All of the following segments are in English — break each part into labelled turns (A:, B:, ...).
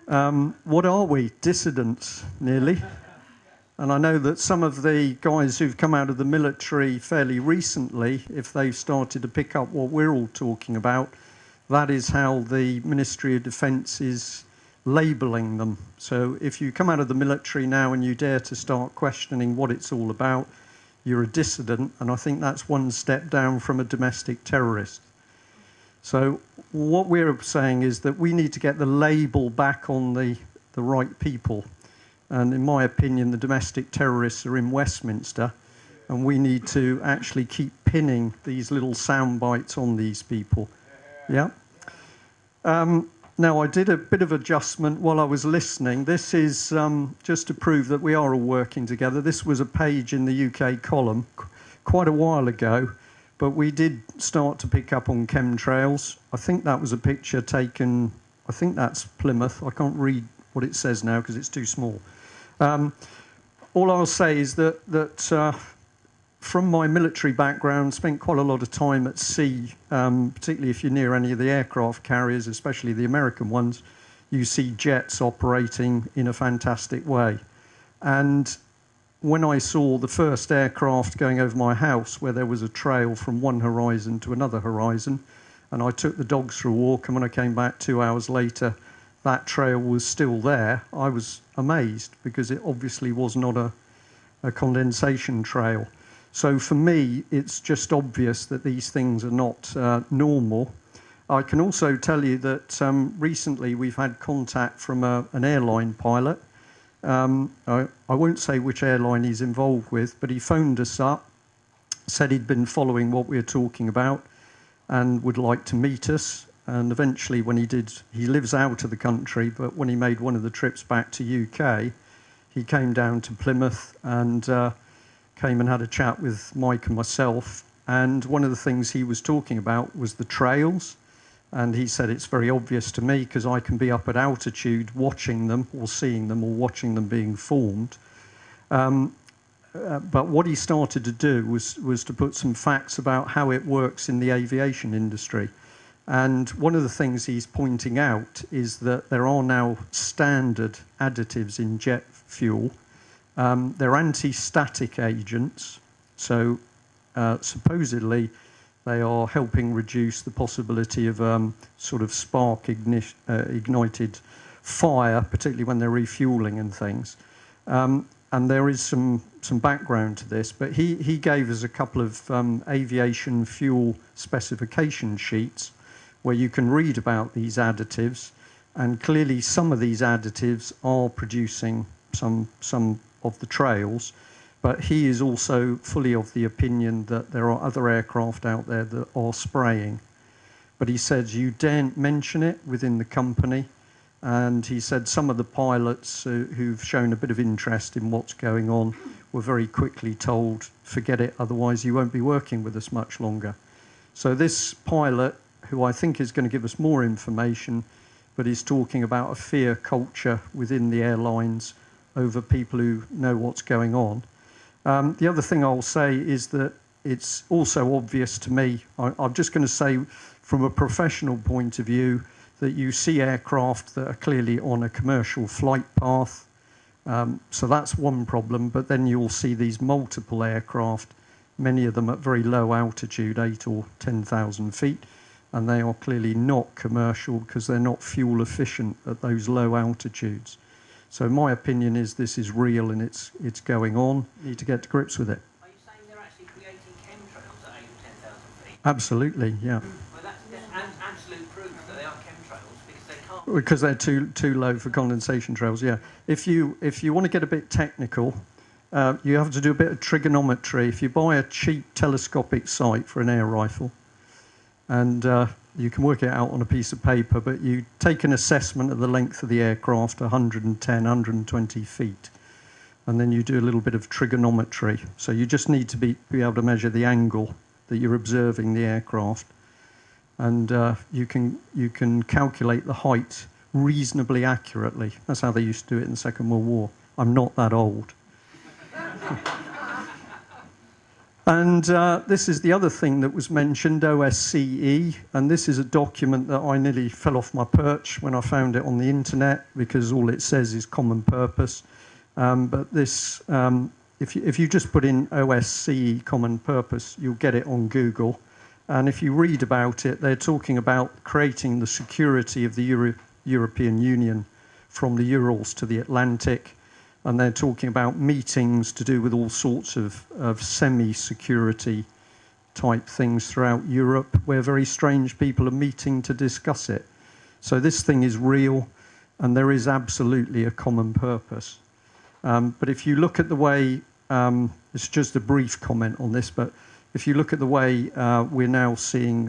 A: What are we? Dissidents, nearly. And I know that some of the guys who've come out of the military fairly recently, if they've started to pick up what we're all talking about, that is how the Ministry of Defence is labelling them. So if you come out of the military now and you dare to start questioning what it's all about, you're a dissident, and I think that's one step down from a domestic terrorist. So what we're saying is that we need to get the label back on the right people. And in my opinion, the domestic terrorists are in Westminster, and we need to actually keep pinning these little sound bites on these people. Yeah. Now, I did a bit of adjustment while I was listening. This is just to prove that we are all working together. This was a page in the UK column quite a while ago, but we did start to pick up on chemtrails. I think that was a picture taken, I think that's Plymouth. I can't read what it says now because it's too small. All I'll say is that from my military background, spent quite a lot of time at sea, particularly if you're near any of the aircraft carriers, especially the American ones, you see jets operating in a fantastic way. And when I saw the first aircraft going over my house, where there was a trail from one horizon to another horizon, and I took the dogs for a walk, and when I came back 2 hours later, that trail was still there, I was amazed, because it obviously was not a condensation trail. So for me, it's just obvious that these things are not normal. I can also tell you that recently we've had contact from an airline pilot. I won't say which airline he's involved with, but he phoned us up, said he'd been following what we were talking about and would like to meet us. And eventually when he did, he lives out of the country, but when he made one of the trips back to UK, he came down to Plymouth and came and had a chat with Mike and myself, and one of the things he was talking about was the trails, and he said it's very obvious to me because I can be up at altitude watching them or seeing them or watching them being formed. But what he started to do was to put some facts about how it works in the aviation industry. And one of the things he's pointing out is that there are now standard additives in jet fuel. They're anti-static agents, so supposedly they are helping reduce the possibility of sort of spark ignited fire, particularly when they're refueling and things. And there is some background to this, but he gave us a couple of aviation fuel specification sheets where you can read about these additives, and clearly some of these additives are producing some of the trails, but he is also fully of the opinion that there are other aircraft out there that are spraying. But he says you daren't mention it within the company, and he said some of the pilots who've shown a bit of interest in what's going on were very quickly told, forget it, otherwise you won't be working with us much longer. So this pilot, who I think is going to give us more information, but is talking about a fear culture within the airlines over people who know what's going on. The other thing I'll say is that it's also obvious to me, I'm just going to say from a professional point of view, that you see aircraft that are clearly on a commercial flight path. So that's one problem, but then you'll see these multiple aircraft, many of them at very low altitude, 8 or 10,000 feet, and they are clearly not commercial because they're not fuel efficient at those low altitudes. So my opinion is this is real and it's going on. You need to get to grips with it.
B: Are you saying they're actually creating chemtrails at 8 or 10,000 feet?
A: Absolutely, yeah.
B: Well, that's absolute proof that they are chemtrails because they can't...
A: Because they're too low for condensation trails, yeah. If you want to get a bit technical, you have to do a bit of trigonometry. If you buy a cheap telescopic sight for an air rifle, and you can work it out on a piece of paper, but you take an assessment of the length of the aircraft, 110, 120 feet, and then you do a little bit of trigonometry. So you just need to be able to measure the angle that you're observing the aircraft, and you can calculate the height reasonably accurately. That's how they used to do it in the Second World War. I'm not that old. And this is the other thing that was mentioned, OSCE, and this is a document that I nearly fell off my perch when I found it on the internet, because all it says is common purpose. But this, if you just put in OSCE common purpose, you'll get it on Google. And if you read about it, they're talking about creating the security of the European Union from the Urals to the Atlantic. And they're talking about meetings to do with all sorts of semi-security type things throughout Europe, where very strange people are meeting to discuss it. So this thing is real, and there is absolutely a common purpose. But if you look at the way, it's just a brief comment on this, but if you look at the way we're now seeing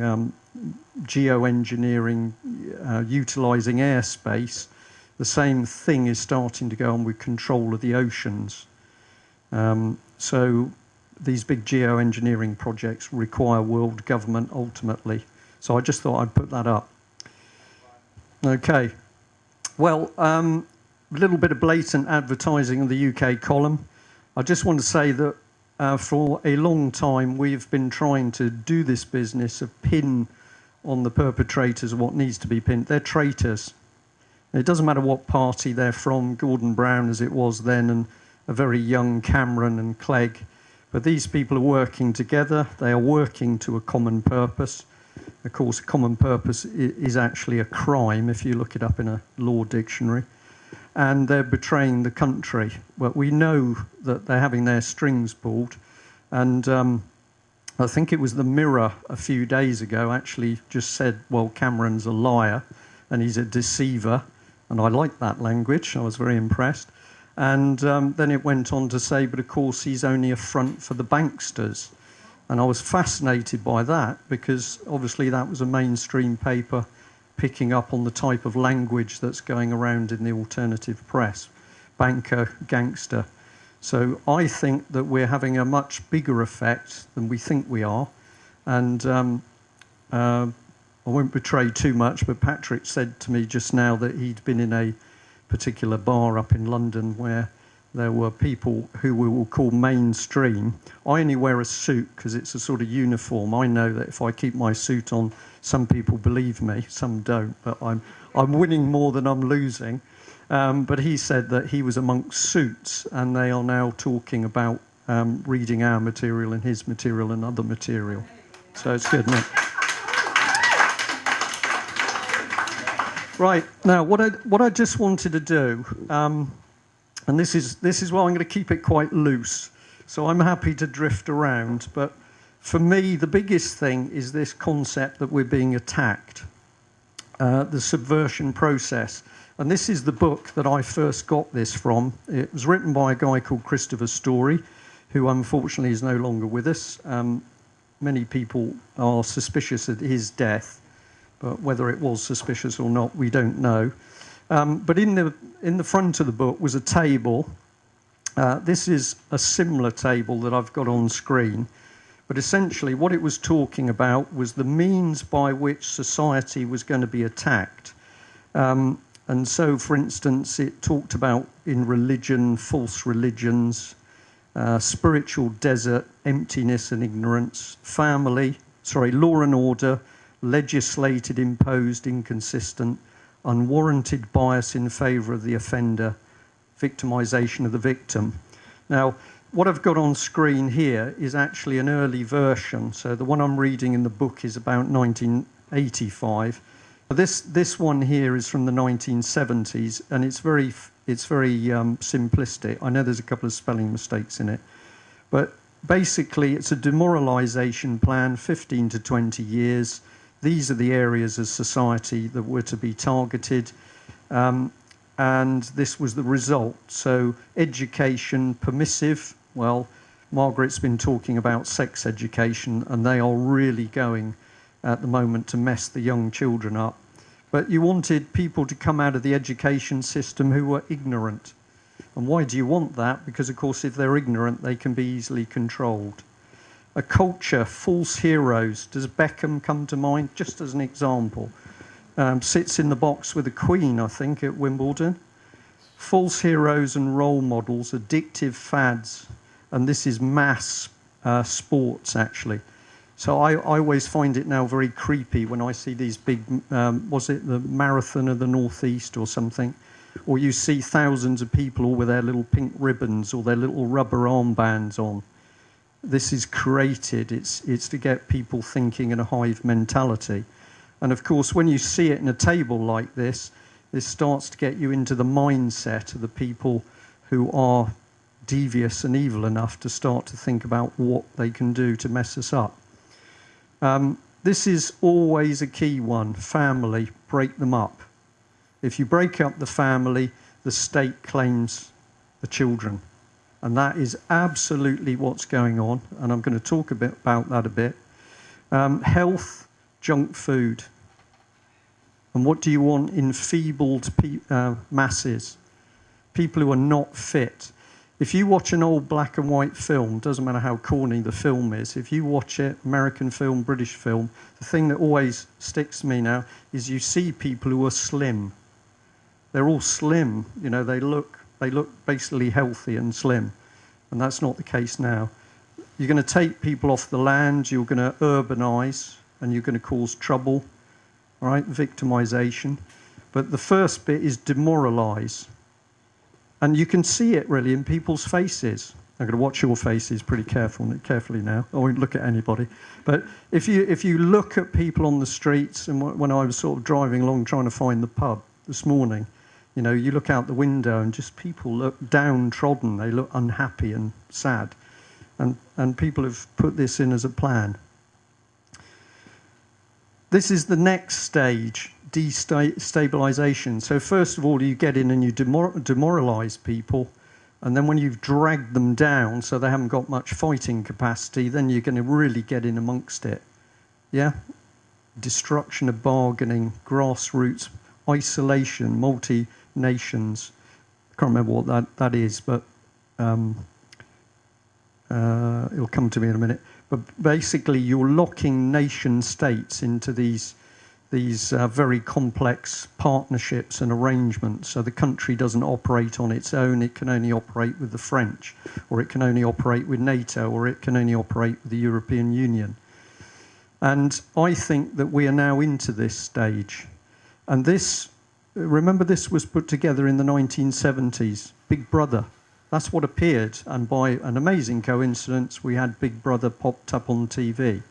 A: geoengineering utilising airspace, the same thing is starting to go on with control of the oceans. So these big geoengineering projects require world government ultimately. So I just thought I'd put that up. Okay. Well, a little bit of blatant advertising of the UK column. I just want to say that for a long time we've been trying to do this business of pin on the perpetrators of what needs to be pinned. They're traitors. It doesn't matter what party they're from, Gordon Brown as it was then, and a very young Cameron and Clegg. But these people are working together. They are working to a common purpose. Of course, a common purpose is actually a crime if you look it up in a law dictionary. And they're betraying the country. But we know that they're having their strings pulled. And I think it was the Mirror a few days ago actually just said, well, Cameron's a liar and he's a deceiver. And I liked that language. I was very impressed. And then it went on to say, but of course, he's only a front for the banksters. And I was fascinated by that because obviously that was a mainstream paper picking up on the type of language that's going around in the alternative press. Banker, gangster. So I think that we're having a much bigger effect than we think we are. And I won't betray too much, but Patrick said to me just now that he'd been in a particular bar up in London where there were people who we will call mainstream. I only wear a suit because it's a sort of uniform. I know that if I keep my suit on, some people believe me, some don't, but I'm winning more than I'm losing. But he said that he was amongst suits, and they are now talking about reading our material and his material and other material. So it's good, isn't it? Right, now what I just wanted to do, and this is why I'm going to keep it quite loose, so I'm happy to drift around, but for me the biggest thing is this concept that we're being attacked, the subversion process. And this is the book that I first got this from. It was written by a guy called Christopher Story, who unfortunately is no longer with us. Many people are suspicious of his death. But whether it was suspicious or not, we don't know. But in the front of the book was a table. This is a similar table that I've got on screen. But essentially what it was talking about was the means by which society was going to be attacked. And so, for instance, it talked about in religion, false religions, spiritual desert, emptiness and ignorance, law and order, legislated, imposed, inconsistent, unwarranted bias in favour of the offender, victimisation of the victim. Now, what I've got on screen here is actually an early version. So the one I'm reading in the book is about 1985. This one here is from the 1970s, and it's very simplistic. I know there's a couple of spelling mistakes in it, but basically it's a demoralisation plan, 15 to 20 years. These are the areas of society that were to be targeted, and this was the result. So education, permissive. Well, Margaret's been talking about sex education, and they are really going at the moment to mess the young children up. But you wanted people to come out of the education system who were ignorant. And why do you want that? Because, of course, if they're ignorant, they can be easily controlled. A culture, false heroes. Does Beckham come to mind? Just as an example. Sits in the box with the Queen, I think, at Wimbledon. False heroes and role models, addictive fads. And this is mass sports, actually. So I always find it now very creepy when I see these big, was it the Marathon of the Northeast or something? Or you see thousands of people all with their little pink ribbons or their little rubber armbands on. This is created, it's to get people thinking in a hive mentality. And of course, when you see it in a table like this starts to get you into the mindset of the people who are devious and evil enough to start to think about what they can do to mess us up. This is always a key one, family, break them up. If you break up the family, the state claims the children. And that is absolutely what's going on, and I'm going to talk a bit about that a bit. Health, junk food. And what do you want? Enfeebled masses, people who are not fit. If you watch an old black and white film, doesn't matter how corny the film is, if you watch it, American film, British film, the thing that always sticks to me now is you see people who are slim. They're all slim, you know, they look basically healthy and slim, and that's not the case now. You're going to take people off the land, you're going to urbanize, and you're going to cause trouble, all right, victimization. But the first bit is demoralize. And you can see it really in people's faces. I'm going to watch your faces pretty carefully now. I won't look at anybody. But if you look at people on the streets, and when I was sort of driving along trying to find the pub this morning, you know, you look out the window and just people look downtrodden. They look unhappy and sad. And people have put this in as a plan. This is the next stage, destabilization. So first of all, you get in and you demoralize people. And then when you've dragged them down so they haven't got much fighting capacity, then you're going to really get in amongst it. Yeah? Destruction of bargaining, grassroots, isolation, multi-nations. I can't remember what that is, but it'll come to me in a minute. But basically, you're locking nation states into these very complex partnerships and arrangements. So the country doesn't operate on its own. It can only operate with the French, or it can only operate with NATO, or it can only operate with the European Union. And I think that we are now into this stage. And this, remember, this was put together in the 1970s, Big Brother. That's what appeared, and by an amazing coincidence, we had Big Brother popped up on TV.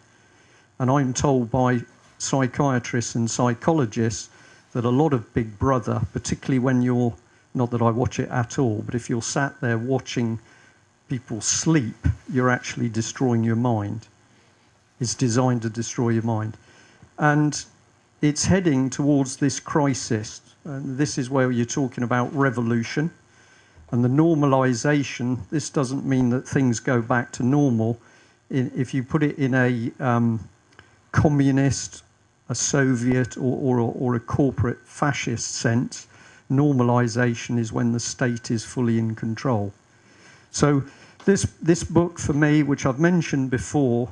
A: And I'm told by psychiatrists and psychologists that a lot of Big Brother, particularly when you're, not that I watch it at all, but if you're sat there watching people sleep, you're actually destroying your mind. It's designed to destroy your mind. And it's heading towards this crisis. And this is where you're talking about revolution. And the normalization, this doesn't mean that things go back to normal. If you put it in a communist, a Soviet, or a corporate fascist sense, normalization is when the state is fully in control. So this book for me, which I've mentioned before,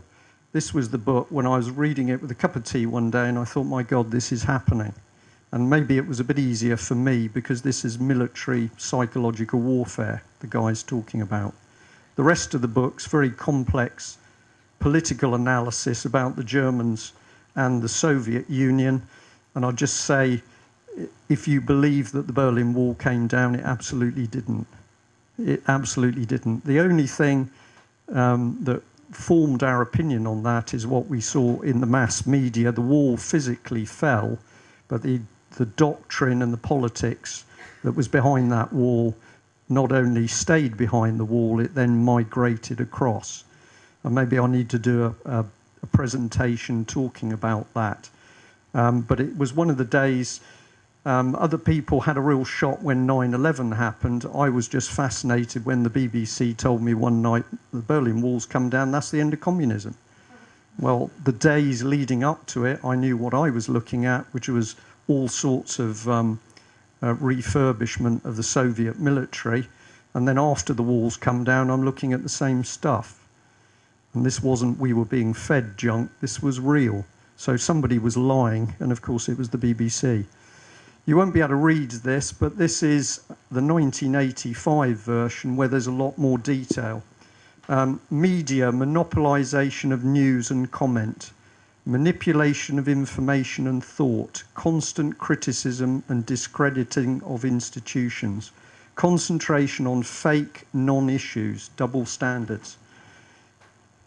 A: this was the book when I was reading it with a cup of tea one day and I thought, my God, this is happening. And maybe it was a bit easier for me because this is military psychological warfare the guy's talking about. The rest of the book's very complex political analysis about the Germans and the Soviet Union. And I'll just say, if you believe that the Berlin Wall came down, it absolutely didn't. It absolutely didn't. The only thing that formed our opinion on that is what we saw in the mass media. The wall physically fell, but the doctrine and the politics that was behind that wall not only stayed behind the wall, it then migrated across. And maybe I need to do a presentation talking about that. But it was one of the days, other people had a real shock when 9/11 happened. I was just fascinated when the BBC told me one night, the Berlin Wall's come down, that's the end of communism. Well, the days leading up to it, I knew what I was looking at, which was all sorts of refurbishment of the Soviet military. And then after the walls come down, I'm looking at the same stuff. And this wasn't we were being fed junk, this was real. So somebody was lying, and of course it was the BBC. You won't be able to read this, but this is the 1985 version where there's a lot more detail. Media, monopolisation of news and comment, manipulation of information and thought, constant criticism and discrediting of institutions, concentration on fake non-issues, double standards.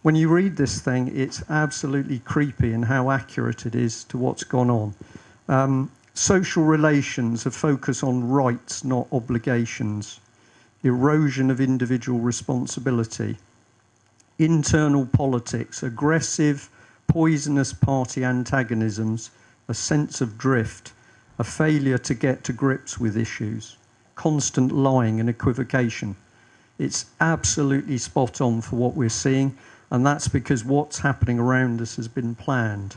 A: When you read this thing, it's absolutely creepy in how accurate it is to what's gone on. Social relations, a focus on rights, not obligations. Erosion of individual responsibility. Internal politics, aggressive, poisonous party antagonisms, a sense of drift, a failure to get to grips with issues, constant lying and equivocation. It's absolutely spot on for what we're seeing, and that's because what's happening around us has been planned.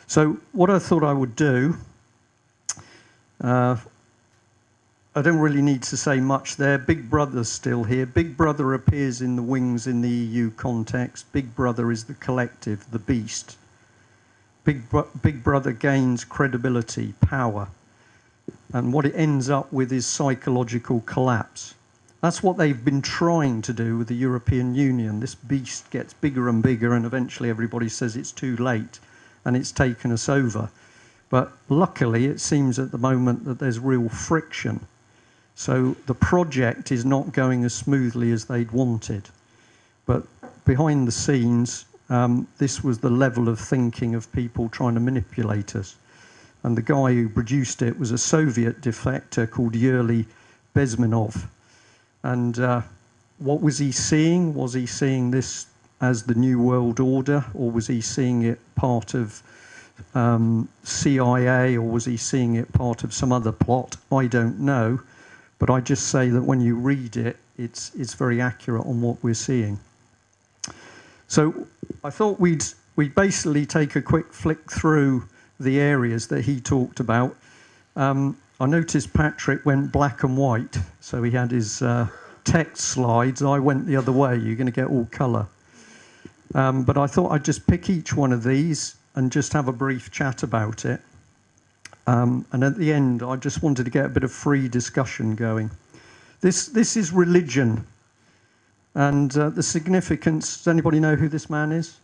A: So what I thought I would do, I don't really need to say much there. Big Brother's still here. Big Brother appears in the wings in the EU context. Big Brother is the collective, the beast. Big Brother gains credibility, power. And what it ends up with is psychological collapse. That's what they've been trying to do with the European Union. This beast gets bigger and bigger, and eventually everybody says it's too late and it's taken us over. But luckily, it seems at the moment that there's real friction. So the project is not going as smoothly as they'd wanted. But behind the scenes, this was the level of thinking of people trying to manipulate us. And the guy who produced it was a Soviet defector called Yuri Bezmenov. And what was he seeing? Was he seeing this as the New World Order, or was he seeing it part of CIA, or was he seeing it part of some other plot? I don't know. But I just say that when you read it, it's very accurate on what we're seeing. So I thought we'd basically take a quick flick through the areas that he talked about. I noticed Patrick went black and white, so he had his text slides. I went the other way. You're going to get all colour. But I thought I'd just pick each one of these and just have a brief chat about it. And at the end, I just wanted to get a bit of free discussion going. This is religion. And the significance, does anybody know who this man is?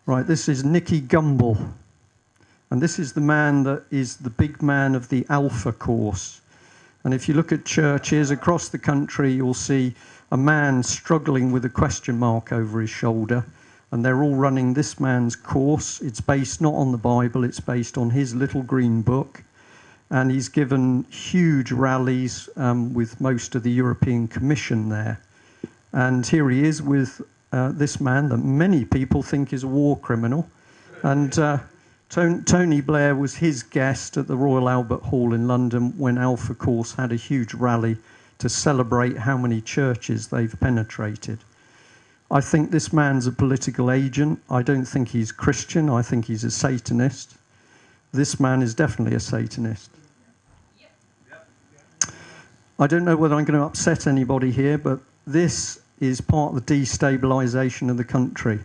A: Right, this is Nicky Gumbel. And this is the man that is the big man of the Alpha course. And if you look at churches across the country, you'll see a man struggling with a question mark over his shoulder. And they're all running this man's course. It's based not on the Bible, it's based on his little green book. And he's given huge rallies with most of the European Commission there. And here he is with this man that many people think is a war criminal. And Tony Blair was his guest at the Royal Albert Hall in London when Alpha Course had a huge rally to celebrate how many churches they've penetrated. I think this man's a political agent. I don't think he's Christian. I think he's a Satanist. This man is definitely a Satanist. I don't know whether I'm going to upset anybody here, but this is part of the destabilisation of the country.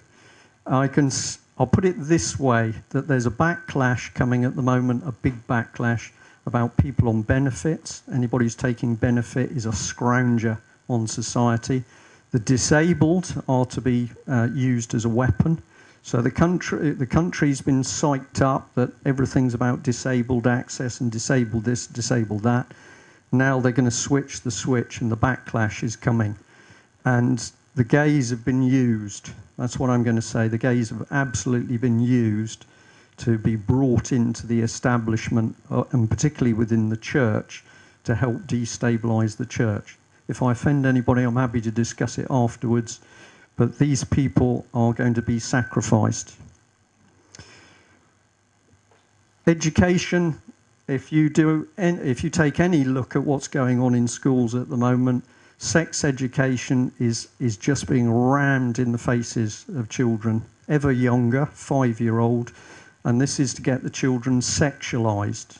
A: I'll put it this way, that there's a backlash coming at the moment, a big backlash about people on benefits. Anybody who's taking benefit is a scrounger on society. The disabled are to be used as a weapon. So the country's been psyched up that everything's about disabled access and disabled this, disabled that. Now they're going to switch the switch and the backlash is coming. And the gays have been used. That's what I'm going to say. The gays have absolutely been used to be brought into the establishment, and particularly within the church, to help destabilise the church. If I offend anybody, I'm happy to discuss it afterwards. But these people are going to be sacrificed. Education, if you take any look at what's going on in schools at the moment, sex education is just being rammed in the faces of children, ever younger, 5-year-old, and this is to get the children sexualised.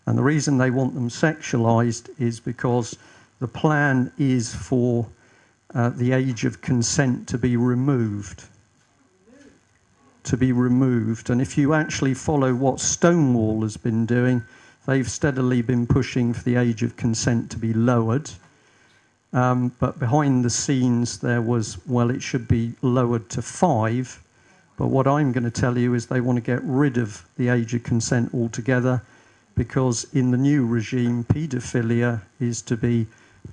A: And the reason they want them sexualised is because the plan is for the age of consent to be removed. And if you actually follow what Stonewall has been doing, they've steadily been pushing for the age of consent to be lowered. But behind the scenes there was, well, it should be lowered to 5. But what I'm going to tell you is they want to get rid of the age of consent altogether, because in the new regime, paedophilia is to be,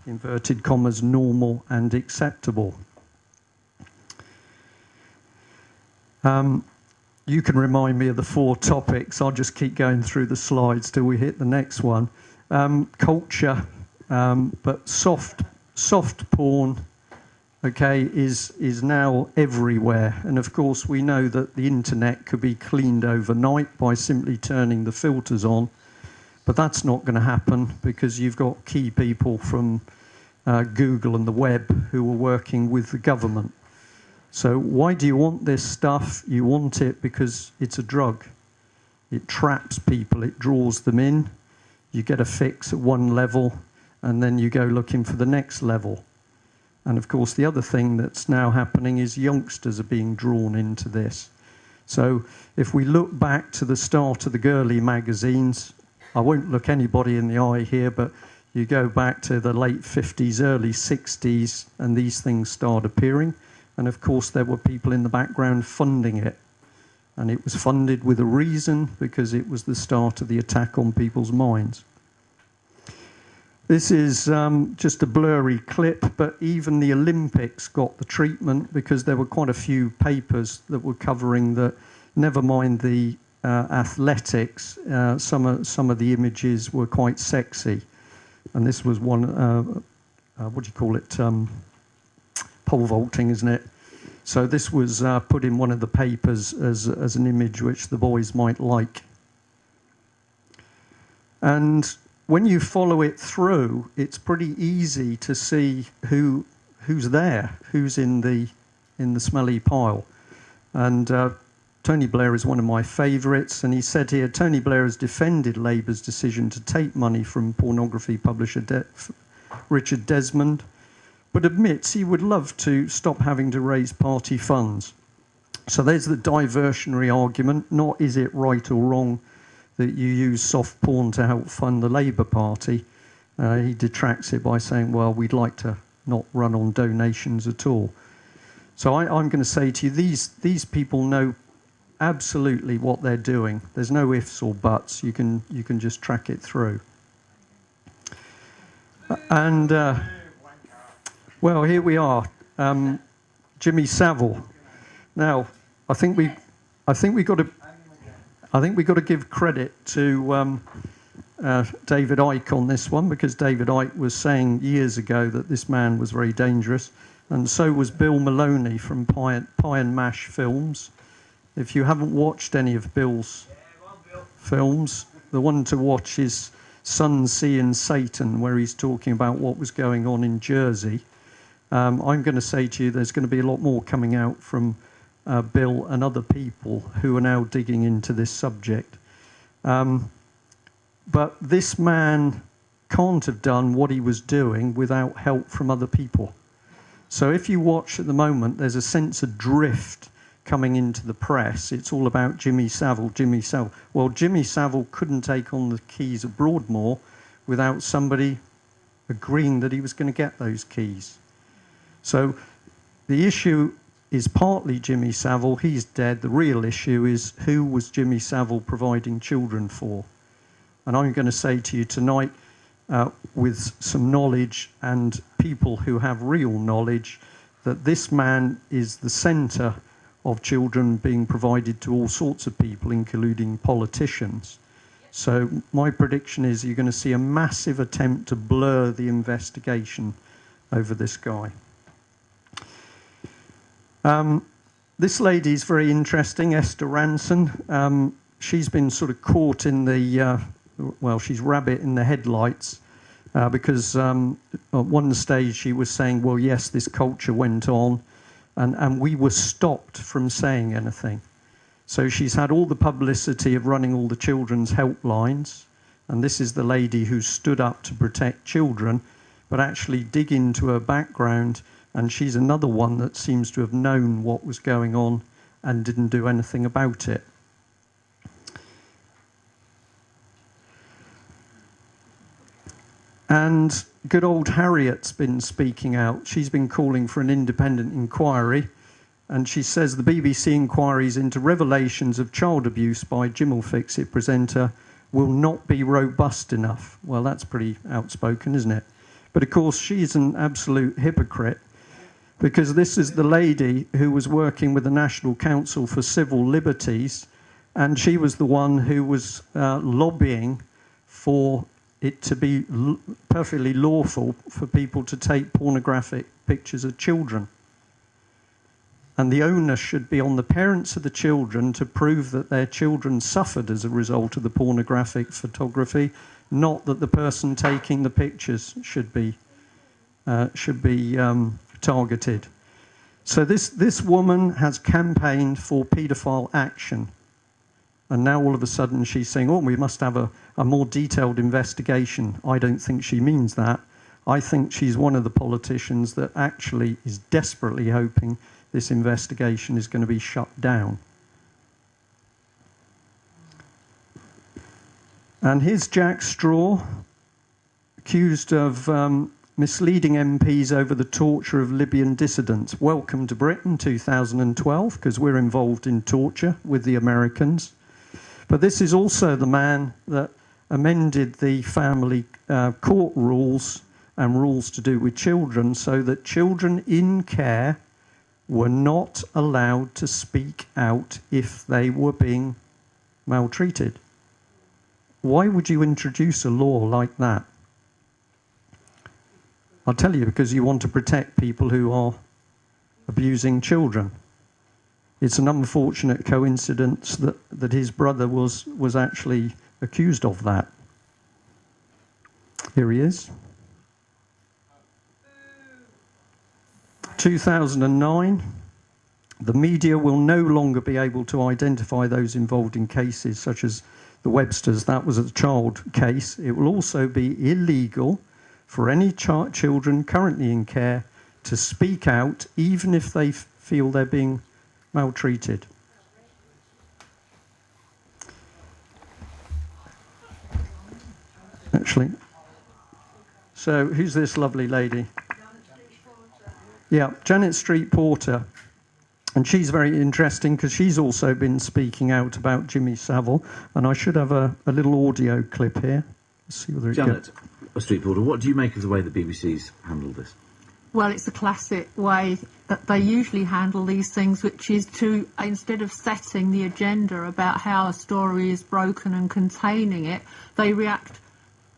A: inverted commas, normal and acceptable. You can remind me of the 4 topics. I'll just keep going through the slides till we hit the next one. Culture, but soft porn, okay, is now everywhere. And of course, we know that the internet could be cleaned overnight by simply turning the filters on. But that's not going to happen, because you've got key people from Google and the web who are working with the government. So why do you want this stuff? You want it because it's a drug. It traps people, it draws them in. You get a fix at one level, and then you go looking for the next level. And of course, the other thing that's now happening is youngsters are being drawn into this. So if we look back to the start of the girly magazines, I won't look anybody in the eye here, but you go back to the late 50s, early 60s, and these things start appearing. And of course, there were people in the background funding it. And it was funded with a reason, because it was the start of the attack on people's minds. This is just a blurry clip, but even the Olympics got the treatment, because there were quite a few papers that were covering that, never mind the athletics, some of the images were quite sexy. And this was one, what do you call it, pole vaulting, isn't it? So this was put in one of the papers as an image which the boys might like. And when you follow it through, it's pretty easy to see who's there, who's in the smelly pile. And Tony Blair is one of my favourites, and he said here, Tony Blair has defended Labour's decision to take money from pornography publisher Richard Desmond, but admits he would love to stop having to raise party funds. So there's the diversionary argument, not is it right or wrong that you use soft porn to help fund the Labour Party. He detracts it by saying, well, we'd like to not run on donations at all. So I'm going to say to you, these people know absolutely what they're doing. There's no ifs or buts. You can just track it through. And well, here we are, Jimmy Savile. Now, I think we got to give credit to David Icke on this one, because David Icke was saying years ago that this man was very dangerous, and so was Bill Maloney from Pie and Mash Films. If you haven't watched any of Bill's films, the one to watch is Sun, Sea and Satan, where he's talking about what was going on in Jersey. I'm going to say to you there's going to be a lot more coming out from Bill and other people who are now digging into this subject. But this man can't have done what he was doing without help from other people. So if you watch at the moment, there's a sense of drift coming into the press. It's all about Jimmy Savile, Jimmy Savile. Well, Jimmy Savile couldn't take on the keys of Broadmoor without somebody agreeing that he was going to get those keys. So the issue is partly Jimmy Savile. He's dead. The real issue is, who was Jimmy Savile providing children for? And I'm going to say to you tonight, with some knowledge and people who have real knowledge, that this man is the centre of children being provided to all sorts of people, including politicians. So my prediction is you're going to see a massive attempt to blur the investigation over this guy. This lady is very interesting, Esther Ranson. She's been sort of caught in the, well, she's rabbit in the headlights, because at one stage she was saying, well, yes, this culture went on, and we were stopped from saying anything. So she's had all the publicity of running all the children's helplines, and this is the lady who stood up to protect children, but actually dig into her background, and she's another one that seems to have known what was going on and didn't do anything about it. And good old Harriet's been speaking out. She's been calling for an independent inquiry. And she says the BBC inquiries into revelations of child abuse by Jim'll Fix It presenter will not be robust enough. Well, that's pretty outspoken, isn't it? But of course, she's an absolute hypocrite, because this is the lady who was working with the National Council for Civil Liberties, and she was the one who was lobbying for it to be perfectly lawful for people to take pornographic pictures of children. And the onus should be on the parents of the children to prove that their children suffered as a result of the pornographic photography, not that the person taking the pictures should be targeted. So this woman has campaigned for paedophile action. And now all of a sudden she's saying, oh, we must have a more detailed investigation. I don't think she means that. I think she's one of the politicians that actually is desperately hoping this investigation is going to be shut down. And here's Jack Straw, accused of misleading MPs over the torture of Libyan dissidents. Welcome to Britain, 2012, because we're involved in torture with the Americans. But this is also the man that amended the family court rules and rules to do with children so that children in care were not allowed to speak out if they were being maltreated. Why would you introduce a law like that? I'll tell you, because you want to protect people who are abusing children. It's an unfortunate coincidence that his brother was actually accused of that. Here he is. 2009, the media will no longer be able to identify those involved in cases such as the Websters. That was a child case. It will also be illegal for any children currently in care to speak out, even if they feel they're being maltreated. Actually, so who's this lovely lady? Yeah, Janet Street Porter. And she's very interesting because she's also been speaking out about Jimmy Savile. And I should have a little audio clip here. Let's see whether it
C: Janet Street Porter, what do you make of the way the BBC's handled this?
D: Well, it's a classic way that they usually handle these things, which is to, instead of setting the agenda about how a story is broken and containing it, they react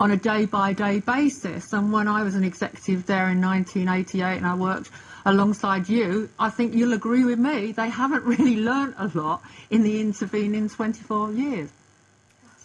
D: on a day-by-day basis. And when I was an executive there in 1988 and I worked alongside you, I think you'll agree with me, they haven't really learnt a lot in the intervening 24 years.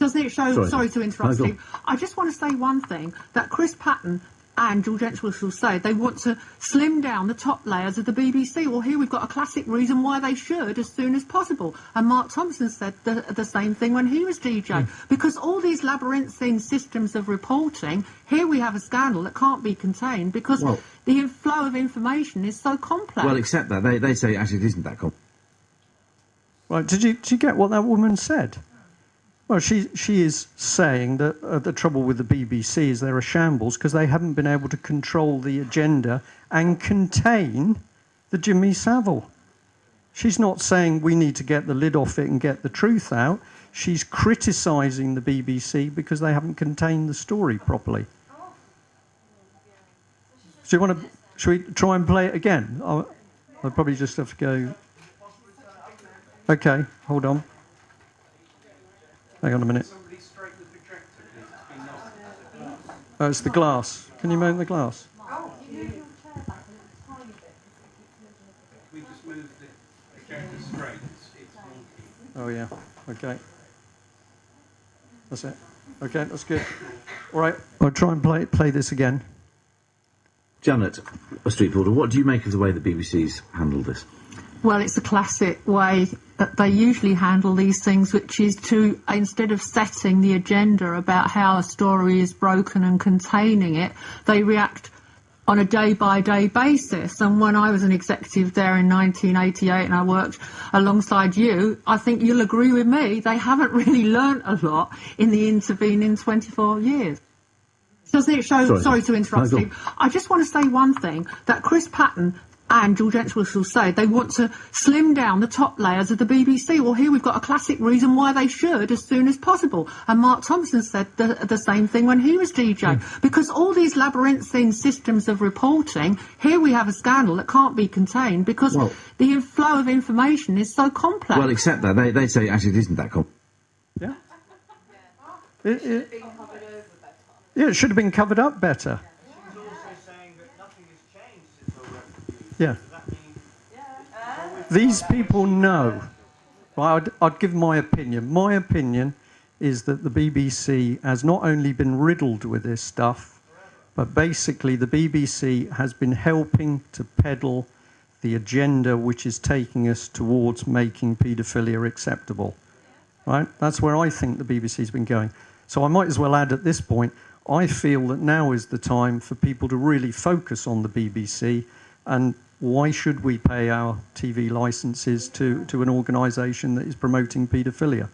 D: Doesn't it show... Sorry to interrupt, Steve. I just want to say one thing, that Chris Patton and George Entwistle say they want to slim down the top layers of the BBC. Well, here we've got a classic reason why they should as soon as possible. And Mark Thompson said the same thing when he was DJ. Because all these labyrinthine systems of reporting, here we have a scandal that can't be contained because the flow of information is so complex.
C: Well, except that they say actually it isn't that complex.
A: Right, did you get what that woman said? Well, she is saying that the trouble with the BBC is they're a shambles because they haven't been able to control the agenda and contain the Jimmy Savile. She's not saying we need to get the lid off it and get the truth out. She's criticising the BBC because they haven't contained the story properly. So you want to? Should we try and play it again? I'll probably just have to go. Okay, hold on. Hang on a minute. Oh, it's the glass. Can you move the glass? Oh, yeah. Okay. That's it. Okay, that's good. All right, I'll try and play this again.
C: Janet Street Porter, what do you make of the way the BBC's handled this?
D: Well, it's a classic way that they usually handle these things, which is to, instead of setting the agenda about how a story is broken and containing it, they react on a day-by-day basis. And when I was an executive there in 1988 and I worked alongside you, I think you'll agree with me, they haven't really learnt a lot in the intervening 24 years. Doesn't it show?
C: Sorry.
D: To interrupt,
C: No, go
D: Steve. I just want to say one thing, that Chris Patton and George Entwistle say they want to slim down the top layers of the BBC. Well, here we've got a classic reason why they should as soon as possible. And Mark Thompson said the same thing when he was DJ. Because all these labyrinthine systems of reporting, here we have a scandal that can't be contained because the flow of information is so complex.
C: Well, except that they say actually it isn't that complex.
A: Yeah. It should have been covered up better.
B: She's also saying that nothing has changed since all refugees.
A: Yeah.
B: Does that mean
A: These people know. Well, I'd give my opinion. My opinion is that the BBC has not only been riddled with this stuff, but basically the BBC has been helping to peddle the agenda which is taking us towards making paedophilia acceptable. Right? That's where I think the BBC's been going. So I might as well add at this point, I feel that now is the time for people to really focus on the BBC, and why should we pay our TV licences to an organisation that is promoting paedophilia?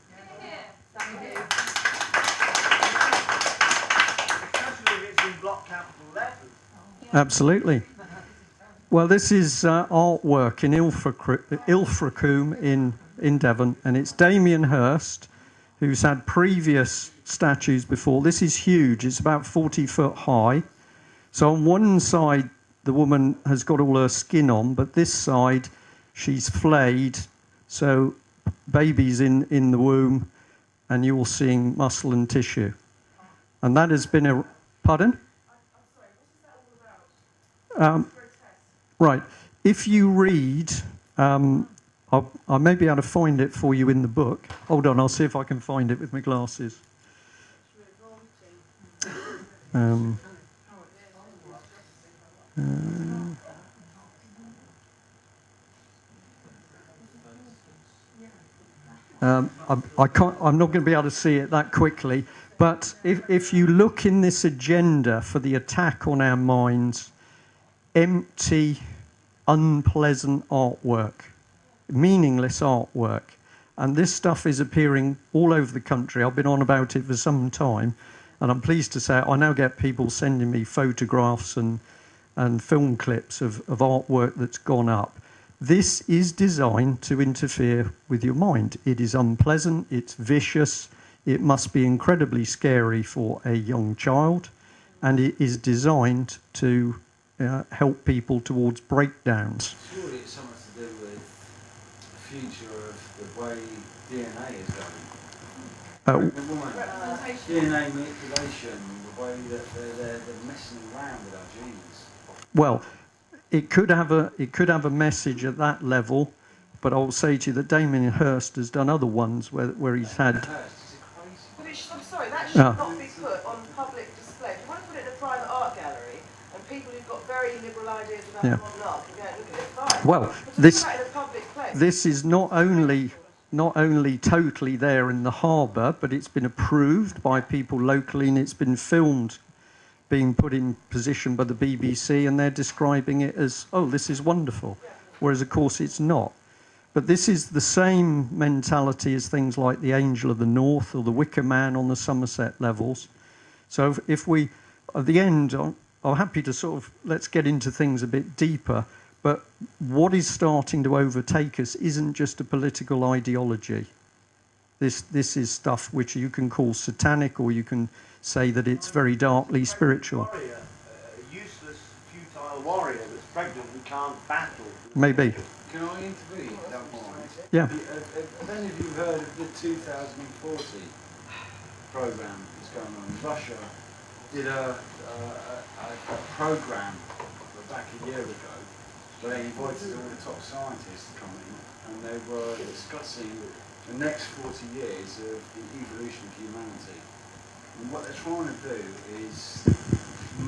B: especially if it's in block capital letters?
A: Absolutely. Well, this is artwork in Ilfracombe in Devon, and it's Damien Hirst, who's had previous statues before. This is huge. It's about 40 foot high. So on one side, the woman has got all her skin on, but this side, she's flayed. So baby's in the womb, and you're seeing muscle and tissue. And that has been a... Pardon?
E: I'm sorry, what is that all about?
A: Right. If you read... I may be able to find it for you in the book. Hold on, I'll see if I can find it with my glasses. I can't. I'm not going to be able to see it that quickly. But if you look in this agenda for the attack on our minds, empty, unpleasant artwork, meaningless artwork, and this stuff is appearing all over the country. I've been on about it for some time, and I'm pleased to say I now get people sending me photographs and film clips of artwork that's gone up. This is designed to interfere with your mind. It is unpleasant, it's vicious, it must be incredibly scary for a young child, and it is designed to help people towards breakdowns.
F: Surely it's something to do with the future of the way DNA is going. DNA manipulation, the way that they're messing around with our genes.
A: Well, it could have a message at that level, but I'll say to you that Damien Hirst has done other ones where he's had.
E: But I'm sorry, that should not be put on public display. If you want to put it in a private art gallery, and people who've got very liberal ideas about modern art can go and look at it, fine.
A: Well,
E: but this in a public place.
A: This is not only totally there in the harbour, but it's been approved by people locally, and it's been filmed being put in position by the BBC, and they're describing it as, oh, this is wonderful, whereas of course it's not. But this is the same mentality as things like the Angel of the North or the Wicker Man on the Somerset levels. So if we, at the end, I'm happy to sort of, let's get into things a bit deeper, but what is starting to overtake us isn't just a political ideology. This is stuff which you can call satanic, or you can say that it's very darkly spiritual.
B: A useless, futile warrior that's pregnant and can't battle.
A: Maybe.
F: Can I intervene? Don't mind.
A: Yeah.
F: Have any of you heard of the 2040 programme that's going on? Russia did a programme back a year ago where they invited all the top scientists to come in, and they were discussing the next 40 years of the evolution of humanity. And what they're trying to do is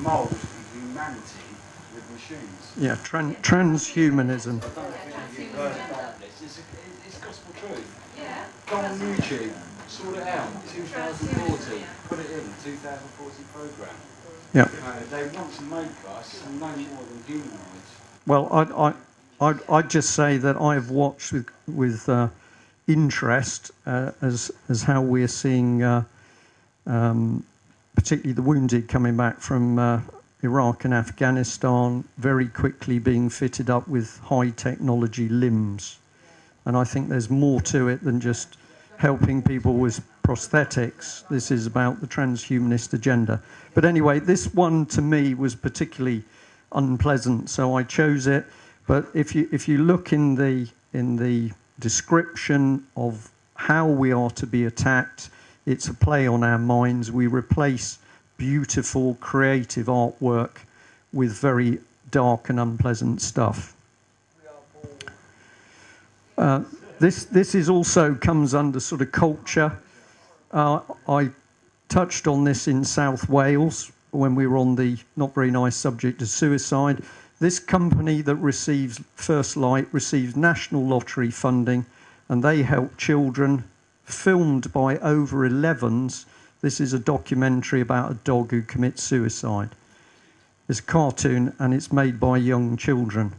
F: mould humanity with machines.
A: Yeah, transhumanism.
F: I don't know if you've heard about this. It's gospel truth. Yeah. Go on YouTube, sort it out. 2040. Put it in. 2040 programme.
A: Yeah.
F: They want to make us no more than humanoids.
A: Well, I'd just say that I've watched with interest as how we're seeing particularly the wounded coming back from Iraq and Afghanistan, very quickly being fitted up with high technology limbs. And I think there's more to it than just helping people with prosthetics. This is about the transhumanist agenda. But anyway, this one to me was particularly unpleasant, so I chose it. But if you look in the description of how we are to be attacked, it's a play on our minds. We replace beautiful, creative artwork with very dark and unpleasant stuff. This is also comes under sort of culture. I touched on this in South Wales when we were on the not very nice subject of suicide. This company that receives First Light receives national lottery funding, and they help children, filmed by over 11s. This is a documentary about a dog who commits suicide. It's a cartoon, and it's made by young children.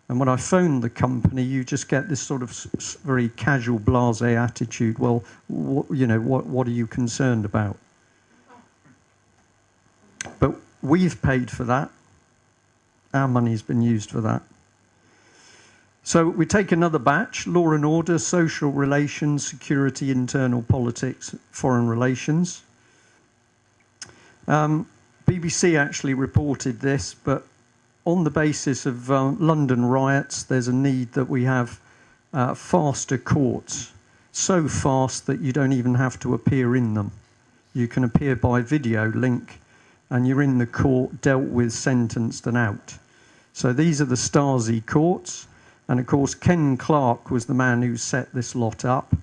A: And when I phoned the company, you just get this sort of very casual, blasé attitude. Well, what are you concerned about? But we've paid for that. Our money's been used for that. So we take another batch: law and order, social relations, security, internal politics, foreign relations. BBC actually reported this, but on the basis of London riots, there's a need that we have faster courts, so fast that you don't even have to appear in them. You can appear by video link, and you're in the court, dealt with, sentenced and out. So these are the Stasi courts, and of course Ken Clarke was the man who set this lot up,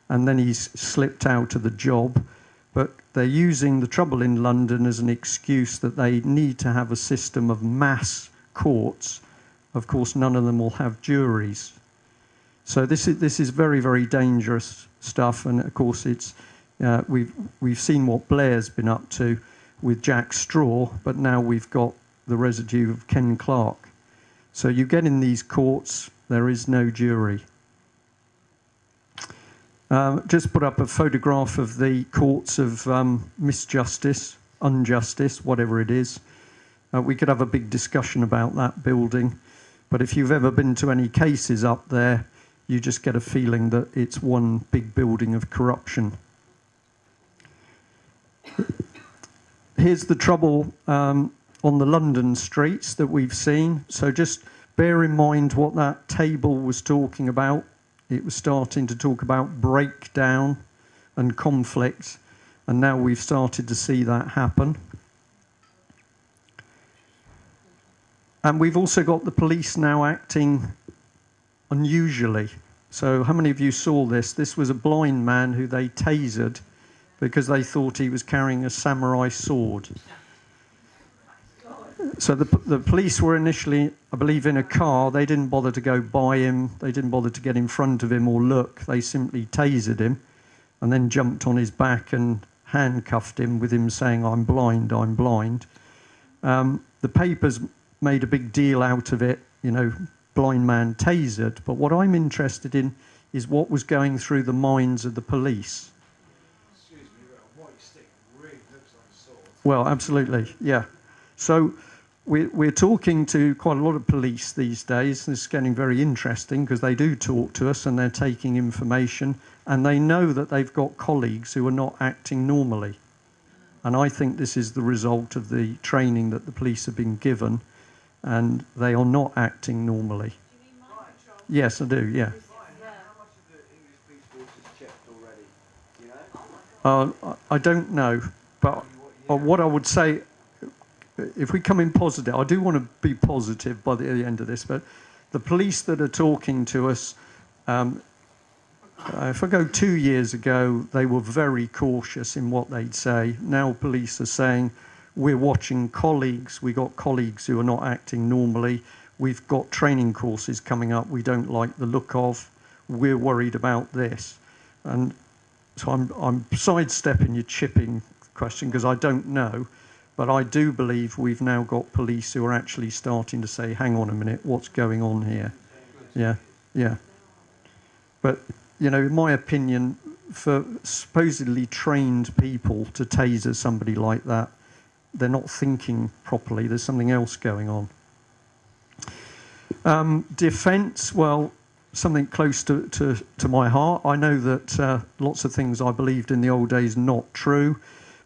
A: and then he's slipped out of the job. But they're using the trouble in London as an excuse that they need to have a system of mass courts. Of course, none of them will have juries. So this is very, very dangerous stuff. And of course, it's we've seen what Blair's been up to with Jack Straw, but now we've got the residue of Ken Clarke. So you get in these courts, there is no jury. Just put up a photograph of the courts of misjustice, injustice, whatever it is. We could have a big discussion about that building, but if you've ever been to any cases up there, you just get a feeling that it's one big building of corruption. Here's the trouble on the London streets that we've seen. So just bear in mind what that table was talking about. It was starting to talk about breakdown and conflict, and now we've started to see that happen. And we've also got the police now acting unusually. So how many of you saw this? This was a blind man who they tasered because they thought he was carrying a samurai sword. So the police were initially, I believe, in a car. They didn't bother to go by him. They didn't bother to get in front of him or look. They simply tasered him and then jumped on his back and handcuffed him with him saying, "I'm blind, I'm blind." The papers made a big deal out of it, blind man tasered. But what I'm interested in is what was going through the minds of the police.
F: Excuse me, a white stick really looks like a sword.
A: Well, absolutely, yeah. So we're talking to quite a lot of police these days. This is getting very interesting because they do talk to us and they're taking information, and they know that they've got colleagues who are not acting normally. And I think this is the result of the training that the police have been given, and they are not acting normally.
E: Do you mean mind control?
A: Yes, I do, yeah.
B: How much of the English police force is checked already? Do you know?
A: I don't know, but what I would say, if we come in positive, I do want to be positive by the end of this, but the police that are talking to us, if I go 2 years ago, they were very cautious in what they'd say. Now police are saying, we're watching colleagues, we've got colleagues who are not acting normally, we've got training courses coming up we don't like the look of, we're worried about this. And so I'm sidestepping your chipping question because I don't know. But I do believe we've now got police who are actually starting to say, hang on a minute, what's going on here? Yeah. But, in my opinion, for supposedly trained people to taser somebody like that, they're not thinking properly. There's something else going on. Defence, well, something close to my heart. I know that lots of things I believed in the old days not true,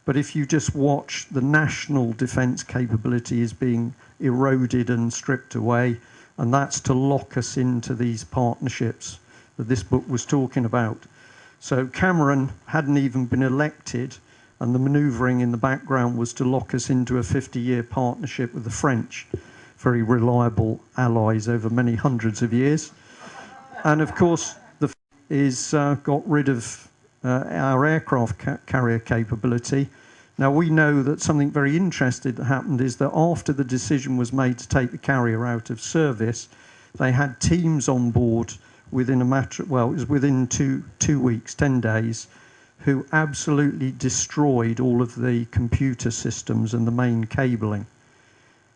A: but if you just watch, the national defence capability is being eroded and stripped away, and that's to lock us into these partnerships that this book was talking about. So Cameron hadn't even been elected, and the manoeuvring in the background was to lock us into a 50-year partnership with the French, very reliable allies over many hundreds of years. And of course, the is got rid of our aircraft carrier capability. Now, we know that something very interesting that happened is that after the decision was made to take the carrier out of service, they had teams on board within a matter, well, it was within two weeks, 10 days, who absolutely destroyed all of the computer systems and the main cabling.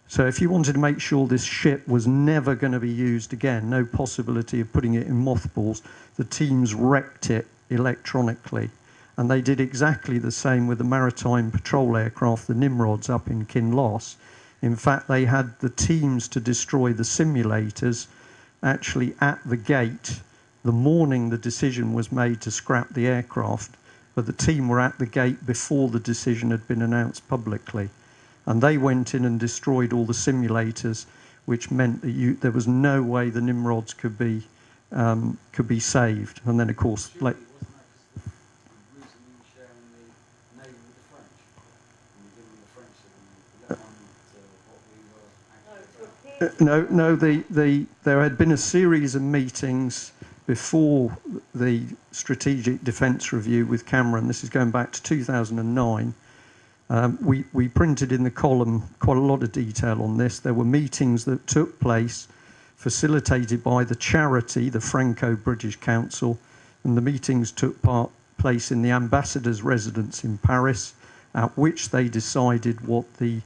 A: So if you wanted to make sure this ship was never going to be used again, no possibility of putting it in mothballs, the teams wrecked it electronically. And they did exactly the same with the maritime patrol aircraft, the Nimrods up in Kinloss. In fact, they had the teams to destroy the simulators actually at the gate the morning the decision was made to scrap the aircraft, but the team were at the gate before the decision had been announced publicly. And they went in and destroyed all the simulators, which meant that there was no way the Nimrods could be saved. And then, of course, like, no, there had been a series of meetings before the Strategic Defence Review with Cameron. This is going back to 2009. We printed in the column quite a lot of detail on this. There were meetings that took place, facilitated by the charity, the Franco-British Council, and the meetings took place in the ambassador's residence in Paris, at which they decided what the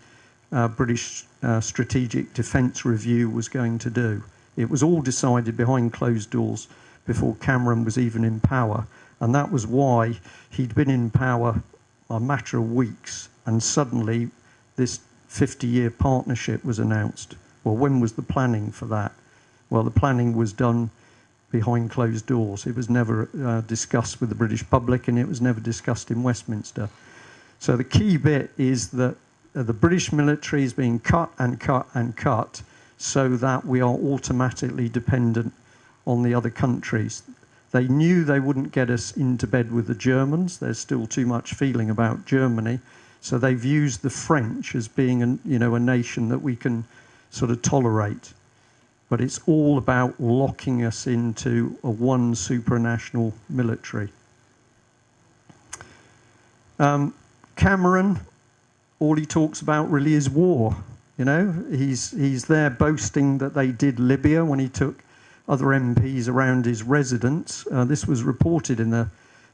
A: British Strategic Defence Review was going to do. It was all decided behind closed doors before Cameron was even in power, and that was why he'd been in power a matter of weeks, and suddenly this 50-year partnership was announced. Well, when was the planning for that? Well, the planning was done behind closed doors. It was never discussed with the British public, and it was never discussed in Westminster. So the key bit is that the British military is being cut and cut and cut so that we are automatically dependent on the other countries. They knew they wouldn't get us into bed with the Germans. There's still too much feeling about Germany. So they've used the French as being a nation that we can sort of tolerate. But it's all about locking us into a one supranational military. Cameron, all he talks about really is war. He's there boasting that they did Libya when he took other MPs around his residence. This was reported in the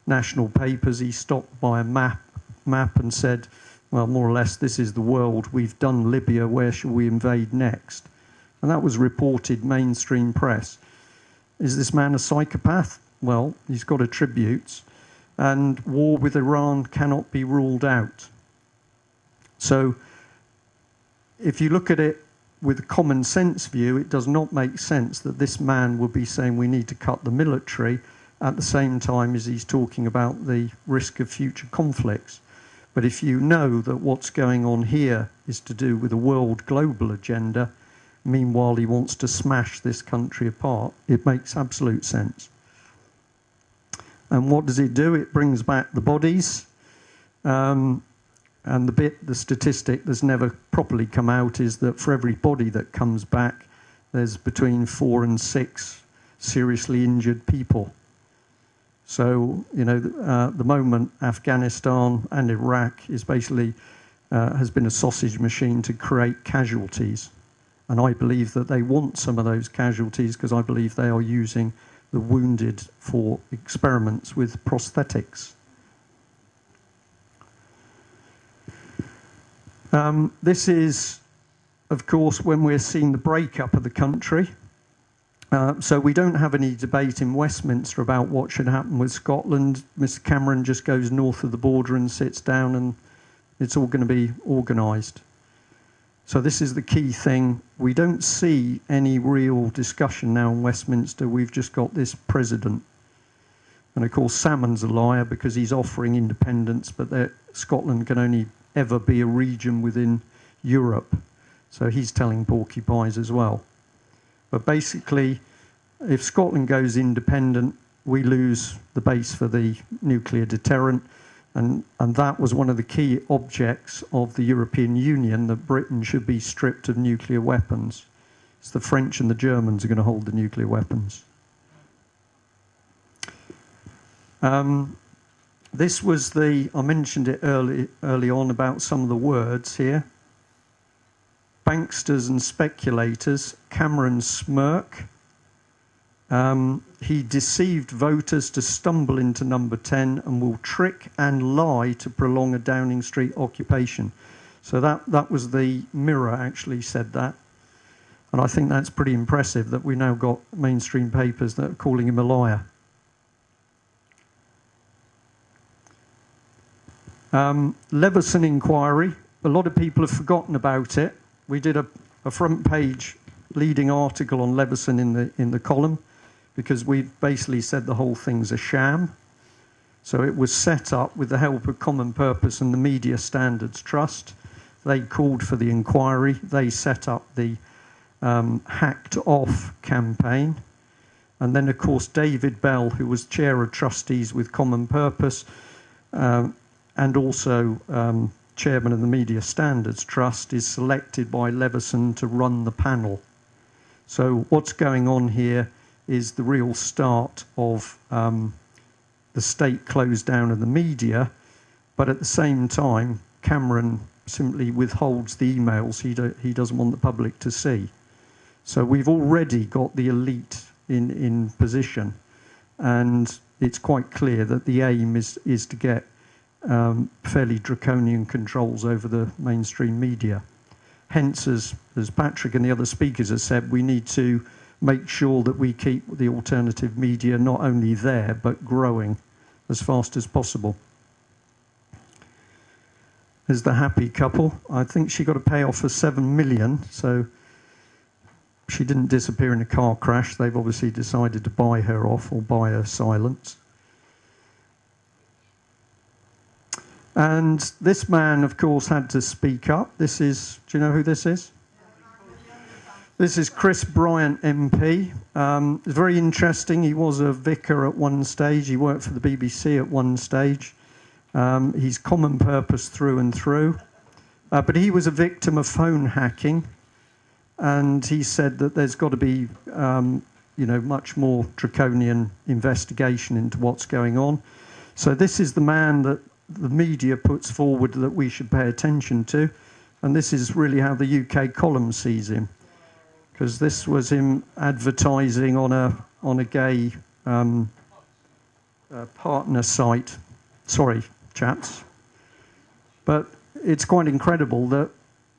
A: national papers. He stopped by a map and said, well, more or less, this is the world. We've done Libya. Where shall we invade next? And that was reported mainstream press. Is this man a psychopath? Well, he's got attributes. And war with Iran cannot be ruled out. So if you look at it with a common sense view, it does not make sense that this man would be saying we need to cut the military at the same time as he's talking about the risk of future conflicts. But if you know that what's going on here is to do with a world global agenda, meanwhile he wants to smash this country apart, it makes absolute sense. And what does it do? It brings back the bodies. And the statistic that's never properly come out is that for every body that comes back, there's between 4 and 6 seriously injured people. So, the moment Afghanistan and Iraq is basically has been a sausage machine to create casualties. And I believe that they want some of those casualties because I believe they are using the wounded for experiments with prosthetics. This is, of course, when we're seeing the breakup of the country. So we don't have any debate in Westminster about what should happen with Scotland. Mr Cameron just goes north of the border and sits down, and it's all going to be organised. So this is the key thing. We don't see any real discussion now in Westminster. We've just got this president. And of course, Salmon's a liar because he's offering independence, but Scotland can only ever be a region within Europe. So he's telling porcupines as well. But basically, if Scotland goes independent, we lose the base for the nuclear deterrent. And that was one of the key objects of the European Union, that Britain should be stripped of nuclear weapons. It's the French and the Germans are going to hold the nuclear weapons. This was I mentioned it early on about some of the words here. Banksters and speculators, Cameron smirk. He deceived voters to stumble into number 10 and will trick and lie to prolong a Downing Street occupation. So that was the Mirror actually said that. And I think that's pretty impressive that we now got mainstream papers that are calling him a liar. Leveson inquiry. A lot of people have forgotten about it. We did a front page leading article on Leveson in the column, because we basically said the whole thing's a sham. So it was set up with the help of Common Purpose and the Media Standards Trust. They called for the inquiry. They set up the Hacked Off campaign. And then, of course, David Bell, who was chair of trustees with Common Purpose, and also chairman of the Media Standards Trust, is selected by Leveson to run the panel. So what's going on here is the real start of the state close down of the media, but at the same time, Cameron simply withholds the emails he doesn't want the public to see. So we've already got the elite in position, and it's quite clear that the aim is to get fairly draconian controls over the mainstream media. Hence, as Patrick and the other speakers have said, we need to make sure that we keep the alternative media not only there, but growing as fast as possible. There's the happy couple. I think she got a payoff for 7 million, so she didn't disappear in a car crash. They've obviously decided to buy her off or buy her silence. And this man, of course, had to speak up. This is, do you know who this is? This is Chris Bryant MP. It's very interesting. He was a vicar at one stage. He worked for the BBC at one stage. He's Common Purpose through and through. But he was a victim of phone hacking. And he said that there's got to be, much more draconian investigation into what's going on. So this is the man that the media puts forward that we should pay attention to, and this is really how the UK column sees him, because this was him advertising on a gay partner site. Sorry, chaps, but it's quite incredible that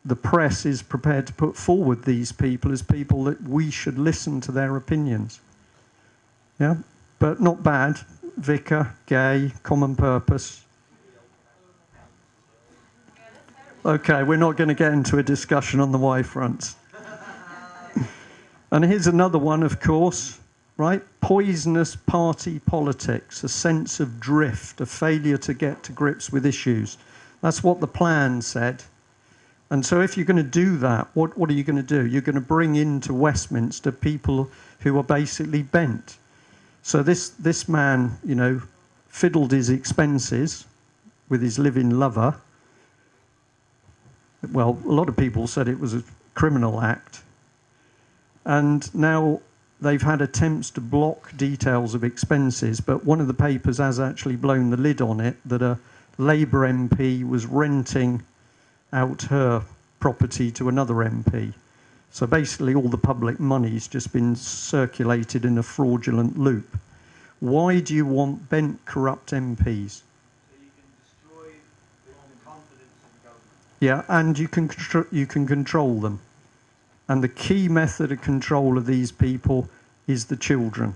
A: the press is prepared to put forward these people as people that we should listen to their opinions. Yeah, but not bad. Vicar, gay, Common Purpose. Okay, we're not going to get into a discussion on the Y fronts. And here's another one, of course, right? Poisonous party politics, a sense of drift, a failure to get to grips with issues. That's what the plan said. And so if you're going to do that, what are you going to do? You're going to bring into Westminster people who are basically bent. So this man, fiddled his expenses with his live-in lover. Well, a lot of people said it was a criminal act. And now they've had attempts to block details of expenses, but one of the papers has actually blown the lid on it, that a Labour MP was renting out her property to another MP. So basically all the public money's just been circulated in a fraudulent loop. Why do you want bent, corrupt MPs? Yeah, and you can control them. And the key method of control of these people is the children.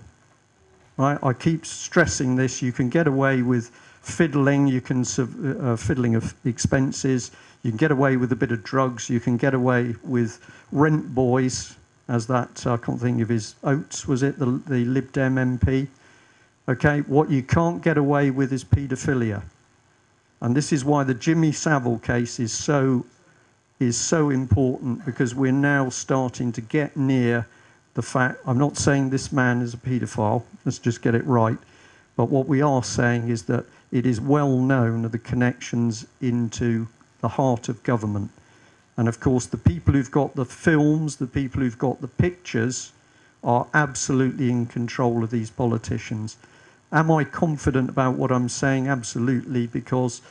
A: Right? I keep stressing this. You can get away with fiddling, fiddling of expenses, you can get away with a bit of drugs, you can get away with rent boys, as that, I can't think of his, Oates, was it, the Lib Dem MP? Okay, what you can't get away with is paedophilia. And this is why the Jimmy Savile case is so important, because we're now starting to get near the fact, I'm not saying this man is a paedophile, let's just get it right, but what we are saying is that it is well known of the connections into the heart of government. And of course, the people who've got the films, the people who've got the pictures, are absolutely in control of these politicians. Am I confident about what I'm saying? Absolutely, because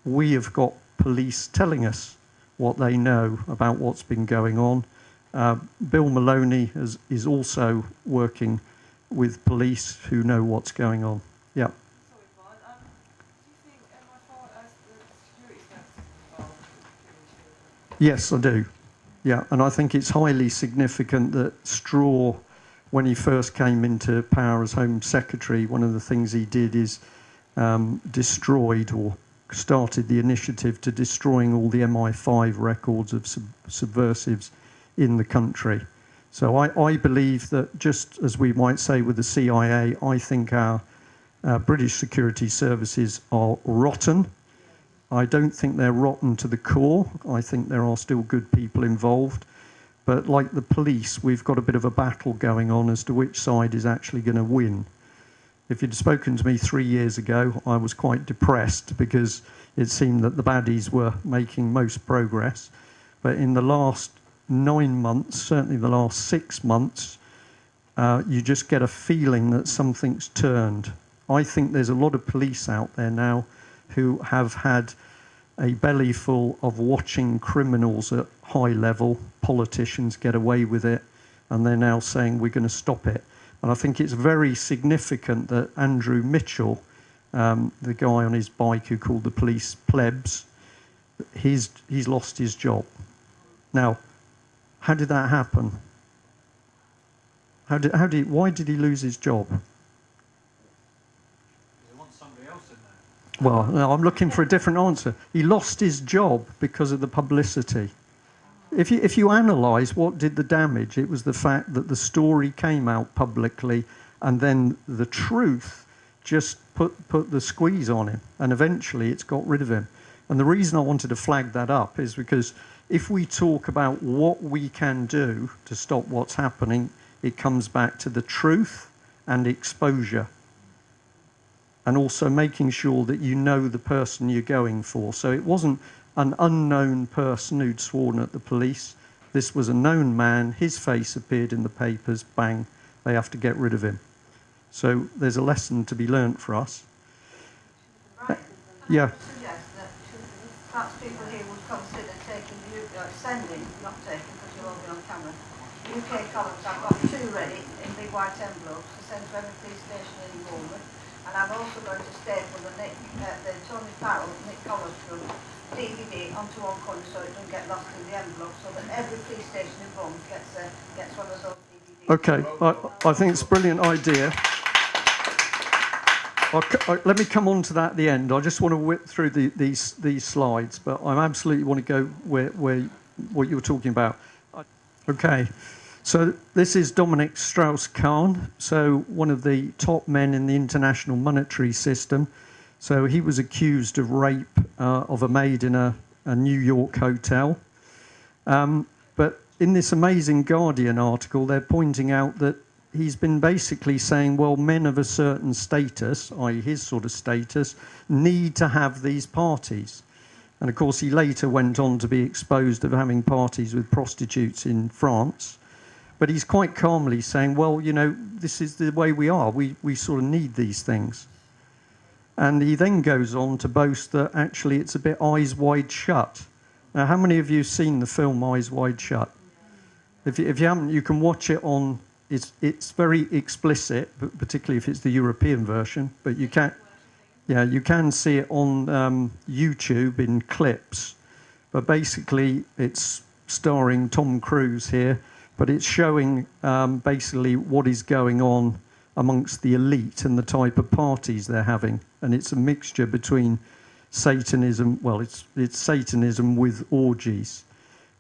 A: we have got police telling us what they know about what's been going on. Bill Maloney is also working with police who know what's going on. Yeah.
E: Sorry, Brian. Do you think MI5 has the security services involved with killing children?
A: Yes, I do. Yeah, and I think it's highly significant that Straw, when he first came into power as Home Secretary, one of the things he did is destroyed or started the initiative to destroying all the MI5 records of subversives in the country. So I believe that, just as we might say with the CIA, I think our British security services are rotten. I don't think they're rotten to the core. I think there are still good people involved. But like the police, we've got a bit of a battle going on as to which side is actually going to win. If you'd spoken to me 3 years ago, I was quite depressed because it seemed that the baddies were making most progress. But in the last 9 months, certainly the last 6 months, you just get a feeling that something's turned. I think there's a lot of police out there now who have had a belly full of watching criminals at high level, politicians get away with it, and they're now saying we're going to stop it. And I think it's very significant that Andrew Mitchell, the guy on his bike who called the police plebs, he's lost his job. Now, how did that happen? Why did he lose his job? Well, no, I'm looking for a different answer. He lost his job because of the publicity. If you analyse what did the damage, it was the fact that the story came out publicly and then the truth just put the squeeze on him, and eventually it's got rid of him. And the reason I wanted to flag that up is because if we talk about what we can do to stop what's happening, it comes back to the truth and exposure. And also making sure that you know the person you're going for. So it wasn't an unknown person who'd sworn at the police. This was a known man. His face appeared in the papers. Bang, they have to get rid of him. So there's a lesson to be learnt for us. Yeah.
G: Suggest that perhaps people here would consider taking sending, not taking because you'll all be on camera, UK columns. I've got 2 ready in big white envelopes to send to every police station in Bournemouth. And I'm also going to staple the Tony Farrell, Nick Collinswood DVD onto one corner so it doesn't get lost in the envelope, so that every police station in Bournemouth gets one of those DVDs.
A: Okay, I think it's a brilliant idea. Let me come on to that at the end. I just want to whip through these slides, but I absolutely want to go where what you were talking about. Okay. So this is Dominic Strauss-Kahn, so one of the top men in the international monetary system. So he was accused of rape of a maid in a New York hotel. But in this amazing Guardian article, they're pointing out that he's been basically saying, well, men of a certain status, i.e. his sort of status, need to have these parties. And of course, he later went on to be exposed of having parties with prostitutes in France. But he's quite calmly saying, well, you know, this is the way we are. We sort of need these things. And he then goes on to boast that actually it's a bit Eyes Wide Shut. Now, how many of you have seen the film Eyes Wide Shut? If you haven't, you can watch it on... It's very explicit, particularly if it's the European version. But you can see it on YouTube in clips. But basically, it's starring Tom Cruise here. but it's showing basically what is going on amongst the elite and the type of parties they're having. And it's a mixture between Satanism, well, it's Satanism with orgies.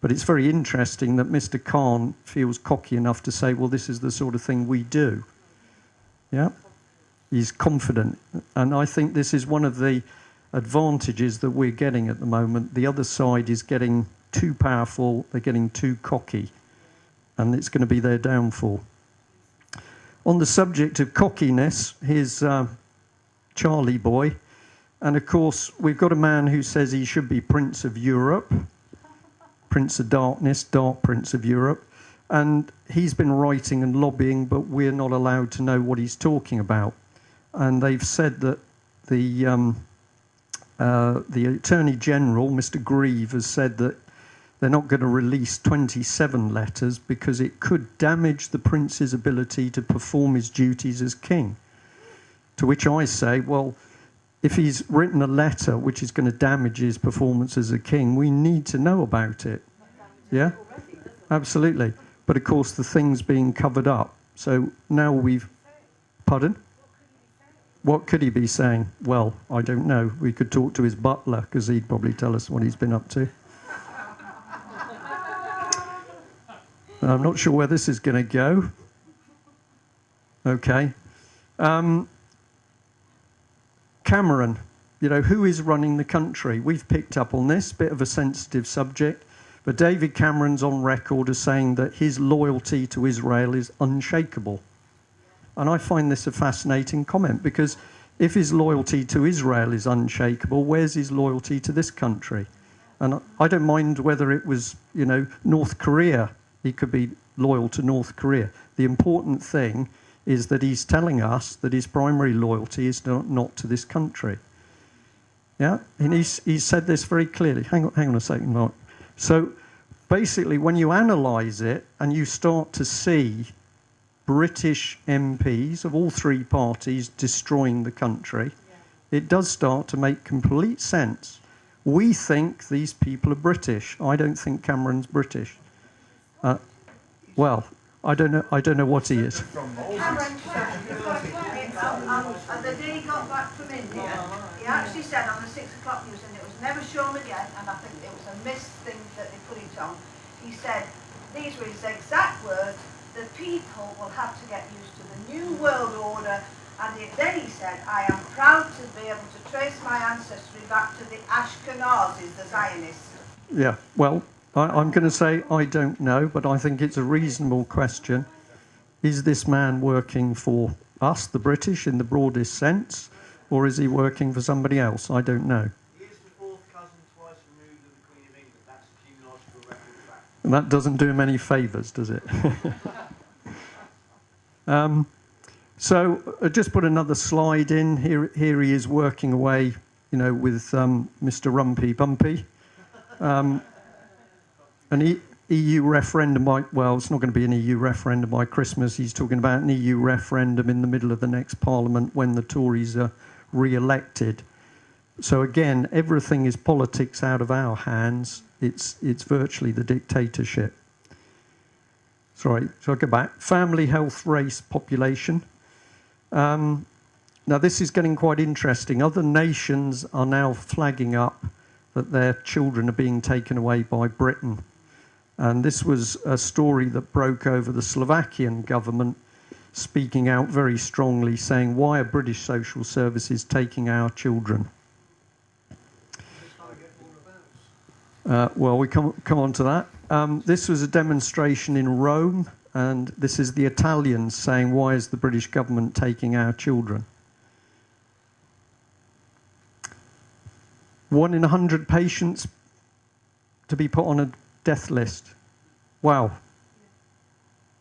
A: But it's very interesting that Mr. Khan feels cocky enough to say, well, this is the sort of thing we do. Yeah? He's confident. And I think this is one of the advantages that we're getting at the moment. The other side is getting too powerful, they're getting too cocky, and it's going to be their downfall. On the subject of cockiness, here's Charlie Boy. And of course, we've got a man who says he should be Prince of Europe, Prince of Darkness, Dark Prince of Europe. And he's been writing and lobbying, but we're not allowed to know what he's talking about. And they've said that the Attorney General, Mr. Grieve, has said that they're not going to release 27 letters because it could damage the prince's ability to perform his duties as king. To which I say, well, if he's written a letter which is going to damage his performance as a king, we need to know about it. Yeah? Absolutely. But of course, the thing's being covered up. So now we've... Pardon? What could he be saying? Well, I don't know. We could talk to his butler, because he'd probably tell us what he's been up to. I'm not sure where this is going to go. Okay. Cameron, you know, who is running the country? We've picked up on this, bit of a sensitive subject, but David Cameron's on record as saying that his loyalty to Israel is unshakable. And I find this a fascinating comment, because if his loyalty to Israel is unshakable, where's his loyalty to this country? And I don't mind whether it was, you know, North Korea. He could be loyal to North Korea. The important thing is that he's telling us that his primary loyalty is not to this country. Yeah? And he's said this very clearly. Hang on a second, Mark. So basically, when you analyse it and you start to see British MPs of all three parties destroying the country, it does start to make complete sense. We think these people are British. I don't think Cameron's British. Well, I don't know what he is.
G: Cameron said, and the day he got back from India, he actually said on the 6 o'clock news, and it was never shown again, and I think it was a missed thing that they put it on. He said, these were his exact words, the people will have to get used to the new world order. And then he said, I am proud to be able to trace my ancestry back to the Ashkenazis, the Zionists.
A: Yeah, well, I'm going to say I don't know, but I think it's a reasonable question. Is this man working for us, the British, in the broadest sense, or is he working for somebody else? I don't know.
B: He is the fourth cousin twice removed of the Queen of England. That's a genealogical record fact.
A: And that doesn't do him any favours, does it? So I just put another slide in. Here he is working away, you know, with Mr. Rumpy Bumpy. An EU referendum well, it's not going to be an EU referendum by Christmas. He's talking about an EU referendum in the middle of the next Parliament when the Tories are re-elected. So again, everything is politics out of our hands. It's virtually the dictatorship. Sorry, shall I go back? Family, health, race, population. Now this is getting quite interesting. Other nations are now flagging up that their children are being taken away by Britain. And this was a story that broke over the Slovakian government speaking out very strongly, saying, why are British social services taking our children? Well, we come on to that. This was a demonstration in Rome, and this is the Italians saying, why is the British government taking our children? 1 in 100 patients to be put on a death list. Wow.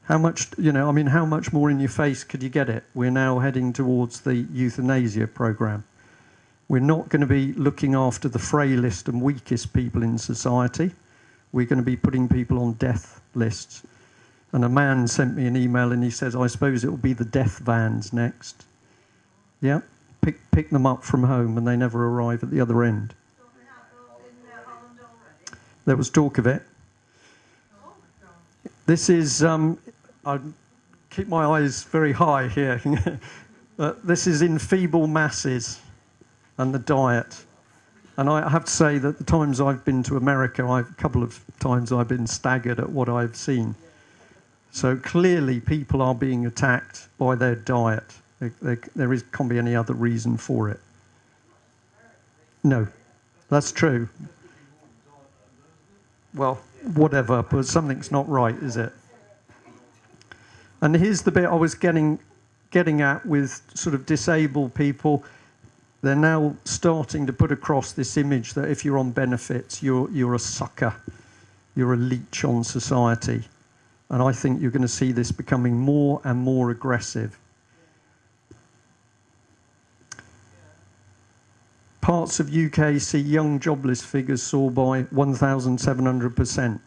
A: How much, you know, I mean, how much more in your face could you get it? We're now heading towards the euthanasia program. We're not going to be looking after the frailest and weakest people in society. We're going to be putting people on death lists. And a man sent me an email and he says, I suppose it will be the death vans next. Yeah, pick them up from home and they never arrive at the other end. There was talk of it. This is, I keep my eyes very high here. This is in feeble masses and the diet. And I have to say that the times I've been to America, a couple of times I've been staggered at what I've seen. So clearly people are being attacked by their diet. There can't be any other reason for it. No, that's true. Well, whatever, but something's not right, is it? And here's the bit I was getting at with sort of disabled people. They're now starting to put across this image that if you're on benefits, you're a sucker, you're a leech on society. And I think you're going to see this becoming more and more aggressive. Parts of UK see young jobless figures soar by 1,700%.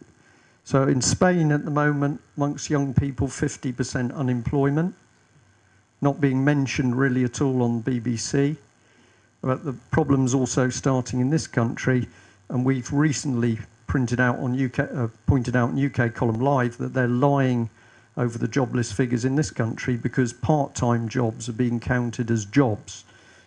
A: So in Spain at the moment, amongst young people, 50% unemployment, not being mentioned really at all on BBC. But the problem's also starting in this country, and we've recently pointed out in UK Column Live that they're lying over the jobless figures in this country because part-time jobs are being counted as jobs.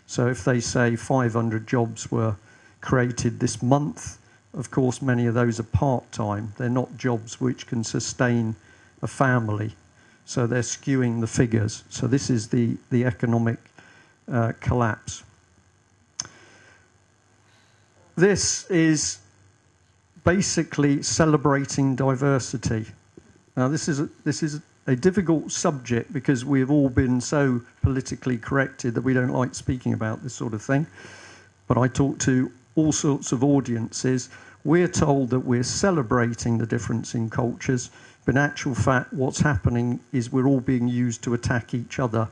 A: So if they say 500 jobs were created this month, of course many of those are part-time. They're not jobs which can sustain a family. So they're skewing the figures. So this is the economic collapse. This is basically celebrating diversity. Now this is a difficult subject because we've all been so politically corrected that we don't like speaking about this sort of thing. But I talk to all sorts of audiences. We're told that we're celebrating the difference in cultures, but in actual fact what's happening is we're all being used to attack each other.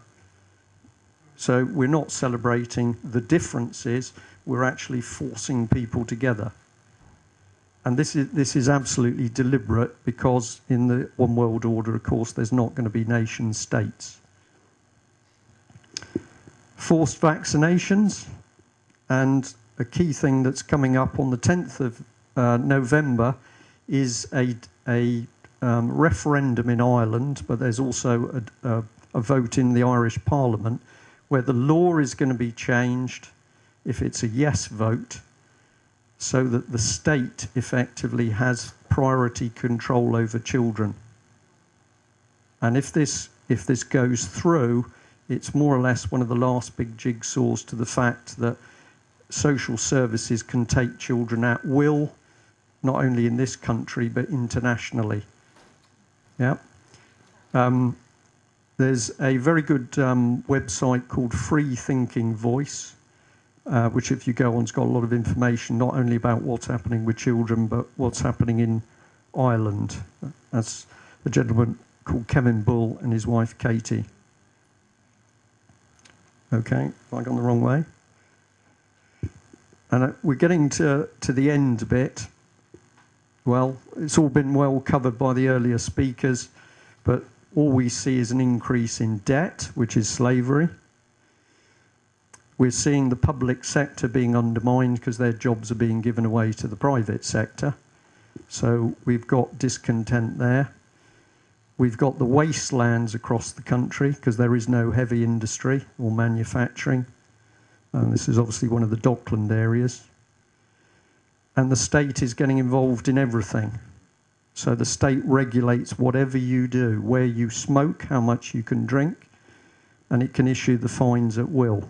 A: So we're not celebrating the differences, we're actually forcing people together. And this is absolutely deliberate because in the one world order, of course, there's not going to be nation states. Forced vaccinations, and a key thing that's coming up on the 10th of November is a referendum in Ireland, but there's also a vote in the Irish Parliament where the law is going to be changed if it's a yes vote, so that the state effectively has priority control over children. And if this goes through, it's more or less one of the last big jigsaws to the fact that social services can take children at will, not only in this country, but internationally. Yeah. There's a very good website called Free Thinking Voice, which if you go on, has got a lot of information, not only about what's happening with children, but what's happening in Ireland. That's a gentleman called Kevin Bull and his wife Katie. Okay, have I gone the wrong way? And we're getting to the end a bit. Well, it's all been well covered by the earlier speakers, but all we see is an increase in debt, which is slavery. We're seeing the public sector being undermined because their jobs are being given away to the private sector. So we've got discontent there. We've got the wastelands across the country because there is no heavy industry or manufacturing. And this is obviously one of the Dockland areas. And the state is getting involved in everything. So the state regulates whatever you do, where you smoke, how much you can drink, and it can issue the fines at will.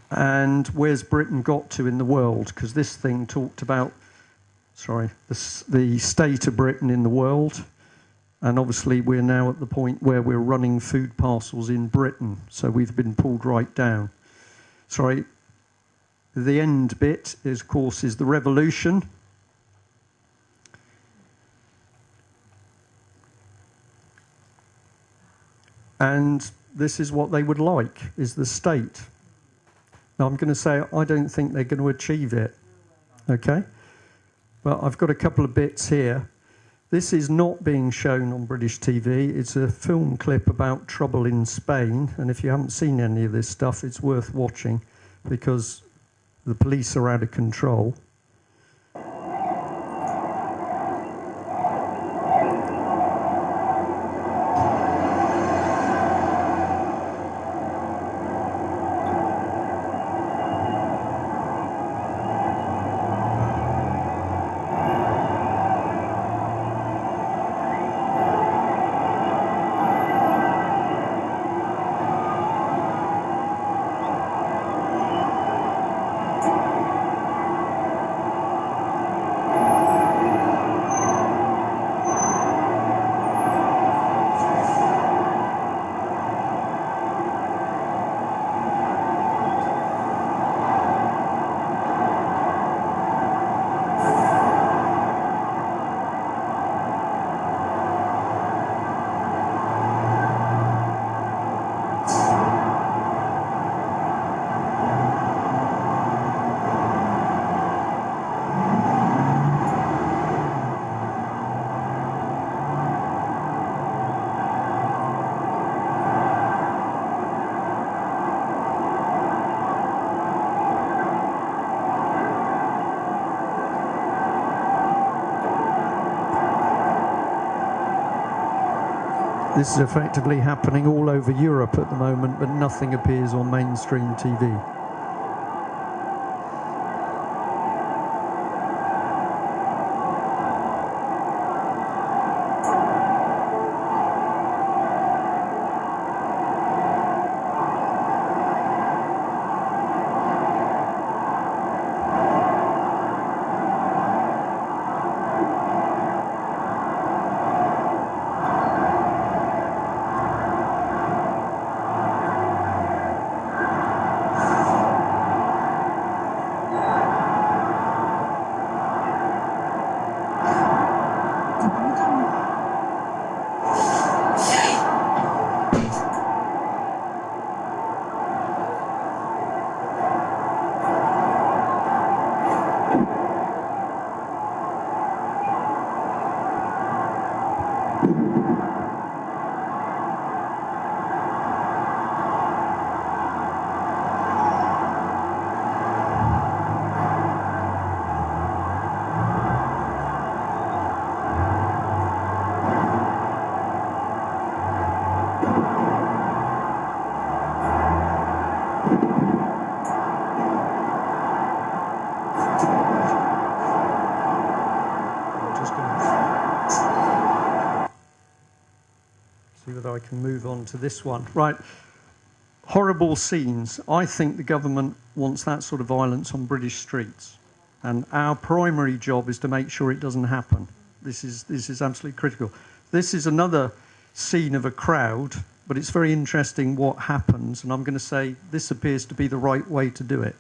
A: And where's Britain got to in the world? Because this thing talked about, the state of Britain in the world. And obviously we're now at the point where we're running food parcels in Britain. So we've been pulled right down. The end bit, of course, is the revolution. And this is what they would like, is the state. Now, I'm going to say I don't think they're going to achieve it, okay? But I've got a couple of bits here. This is not being shown on British TV. It's a film clip about trouble in Spain. And if you haven't seen any of this stuff, it's worth watching because the police are out of control. This is effectively happening all over Europe at the moment, but nothing appears on mainstream TV. I can move on to this one. Right, horrible scenes. I think the government wants that sort of violence on British streets, and our primary job is to make sure it doesn't happen. This is absolutely critical. This is another scene of a crowd, but it's very interesting what happens, and I'm going to say this appears to be the right way to do it.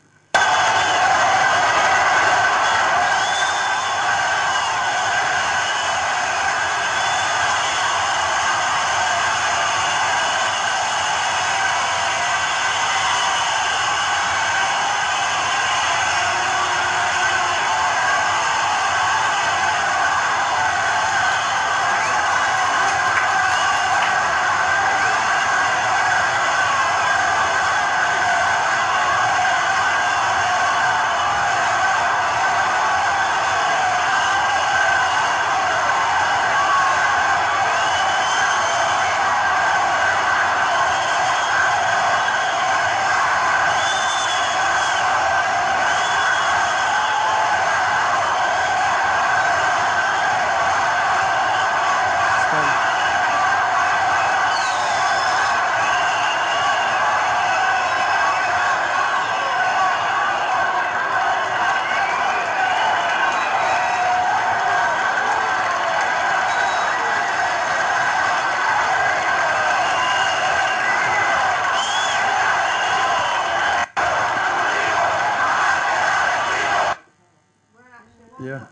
A: Yeah,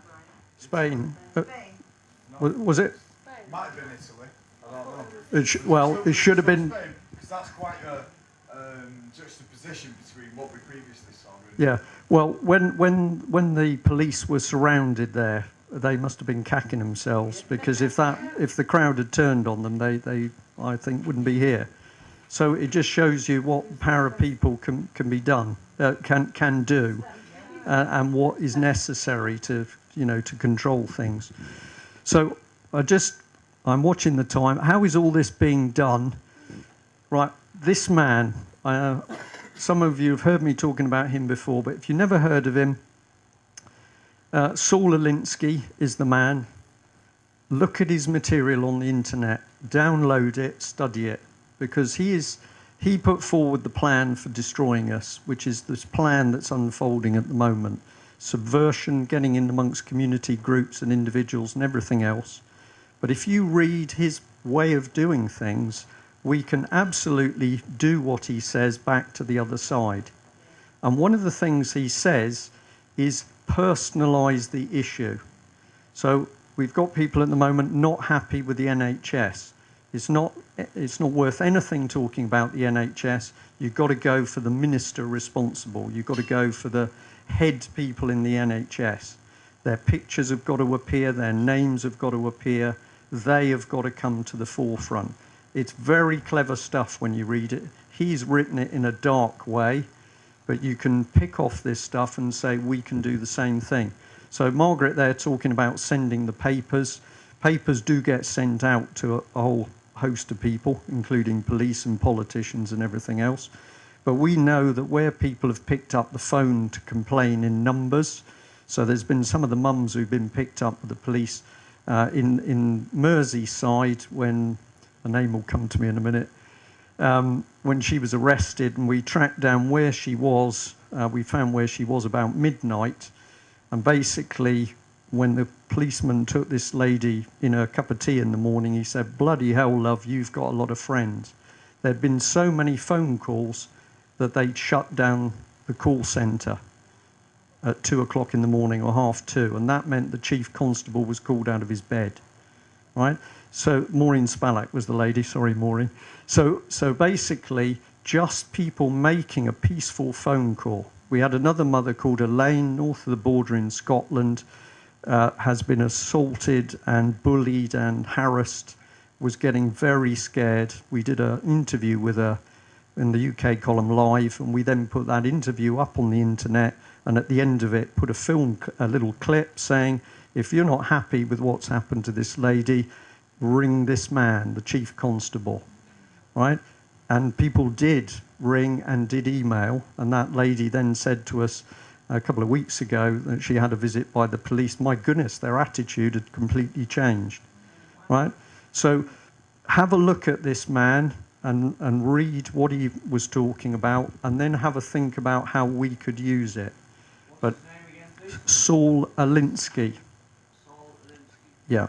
A: Spain. Was it?
F: Might have been Italy. I don't know.
A: Well, it should have been.
F: Because that's quite a juxtaposition between what we previously saw.
A: Yeah. Well, when the police were surrounded there, they must have been cacking themselves, because if the crowd had turned on them, they I think wouldn't be here. So it just shows you what para people can be done, can do. And what is necessary to control things. So I'm watching the time. How is all this being done? Right, this man. Some of you have heard me talking about him before, but if you never heard of him, Saul Alinsky is the man. Look at his material on the internet. Download it, study it, because he put forward the plan for destroying us, which is this plan that's unfolding at the moment. Subversion, getting in amongst community groups and individuals and everything else. But if you read his way of doing things, we can absolutely do what he says back to the other side. And one of the things he says is personalise the issue. So we've got people at the moment not happy with the NHS. It's not worth anything talking about the NHS. You've got to go for the minister responsible. You've got to go for the head people in the NHS. Their pictures have got to appear. Their names have got to appear. They have got to come to the forefront. It's very clever stuff when you read it. He's written it in a dark way, but you can pick off this stuff and say, we can do the same thing. So Margaret there talking about sending the papers. Papers do get sent out to a whole host of people, including police and politicians and everything else. But we know that where people have picked up the phone to complain in numbers, so there's been some of the mums who've been picked up with the police in Merseyside, when a name will come to me in a minute, when she was arrested, and we tracked down where she was. We found where she was about midnight, and basically when the policeman took this lady in her cup of tea in the morning, he said, "Bloody hell, love, you've got a lot of friends." There'd been so many phone calls that they'd shut down the call centre at 2 o'clock in the morning or 2:30, and that meant the chief constable was called out of his bed, right? So Maureen Spalak was the lady, sorry Maureen. So basically just people making a peaceful phone call. We had another mother called Elaine, north of the border in Scotland, has been assaulted and bullied and harassed, was getting very scared. We did an interview with her in the UK column live, and we then put that interview up on the internet, and at the end of it put a little clip saying, if you're not happy with what's happened to this lady, ring this man, the chief constable, right? And people did ring and did email, and that lady then said to us a couple of weeks ago that she had a visit by the police. My goodness, their attitude had completely changed, right? So have a look at this man and read what he was talking about, and then have a think about how we could use it. But
B: What's his name again, please?
A: Saul Alinsky.
B: Saul Alinsky.
A: Yeah,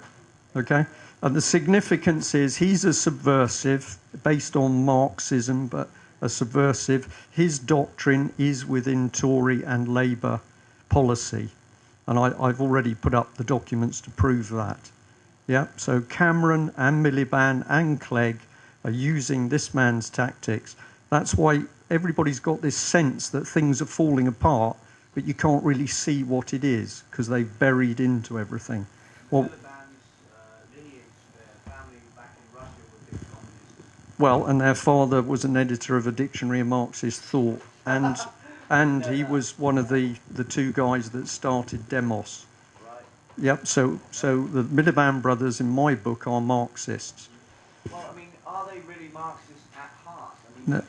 A: okay. And the significance is he's a subversive, based on Marxism, but a subversive. His doctrine is within Tory and Labour policy. And I've already put up the documents to prove that. Yeah, so Cameron and Miliband and Clegg are using this man's tactics. That's why everybody's got this sense that things are falling apart, but you can't really see what it is, because they've buried into everything. Well, well, and their father was an editor of a dictionary of Marxist thought, and he was one of the two guys that started Demos.
B: Right.
A: Yep, so the Miliband brothers in my book are Marxists.
B: Well, I mean, are they really Marxists at heart? I mean,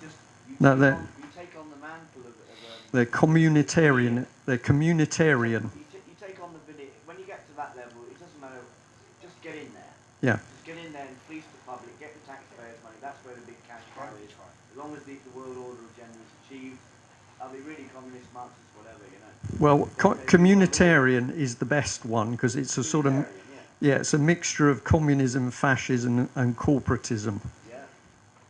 A: No.
B: you take on the mantle of
A: they're communitarian. They're communitarian.
B: you take on the video. When you get to that level, it doesn't matter. Just get in there.
A: Yeah.
B: Just get in there and fleece the public, get the taxpayers' money. That's where the big cash cow is. As long as the world order agenda is achieved, are they really communist, Marxist, whatever, you know?
A: Well, communitarian is the best one, because it's a sort of, yeah, it's a mixture of communism, fascism, and corporatism.
B: Yeah.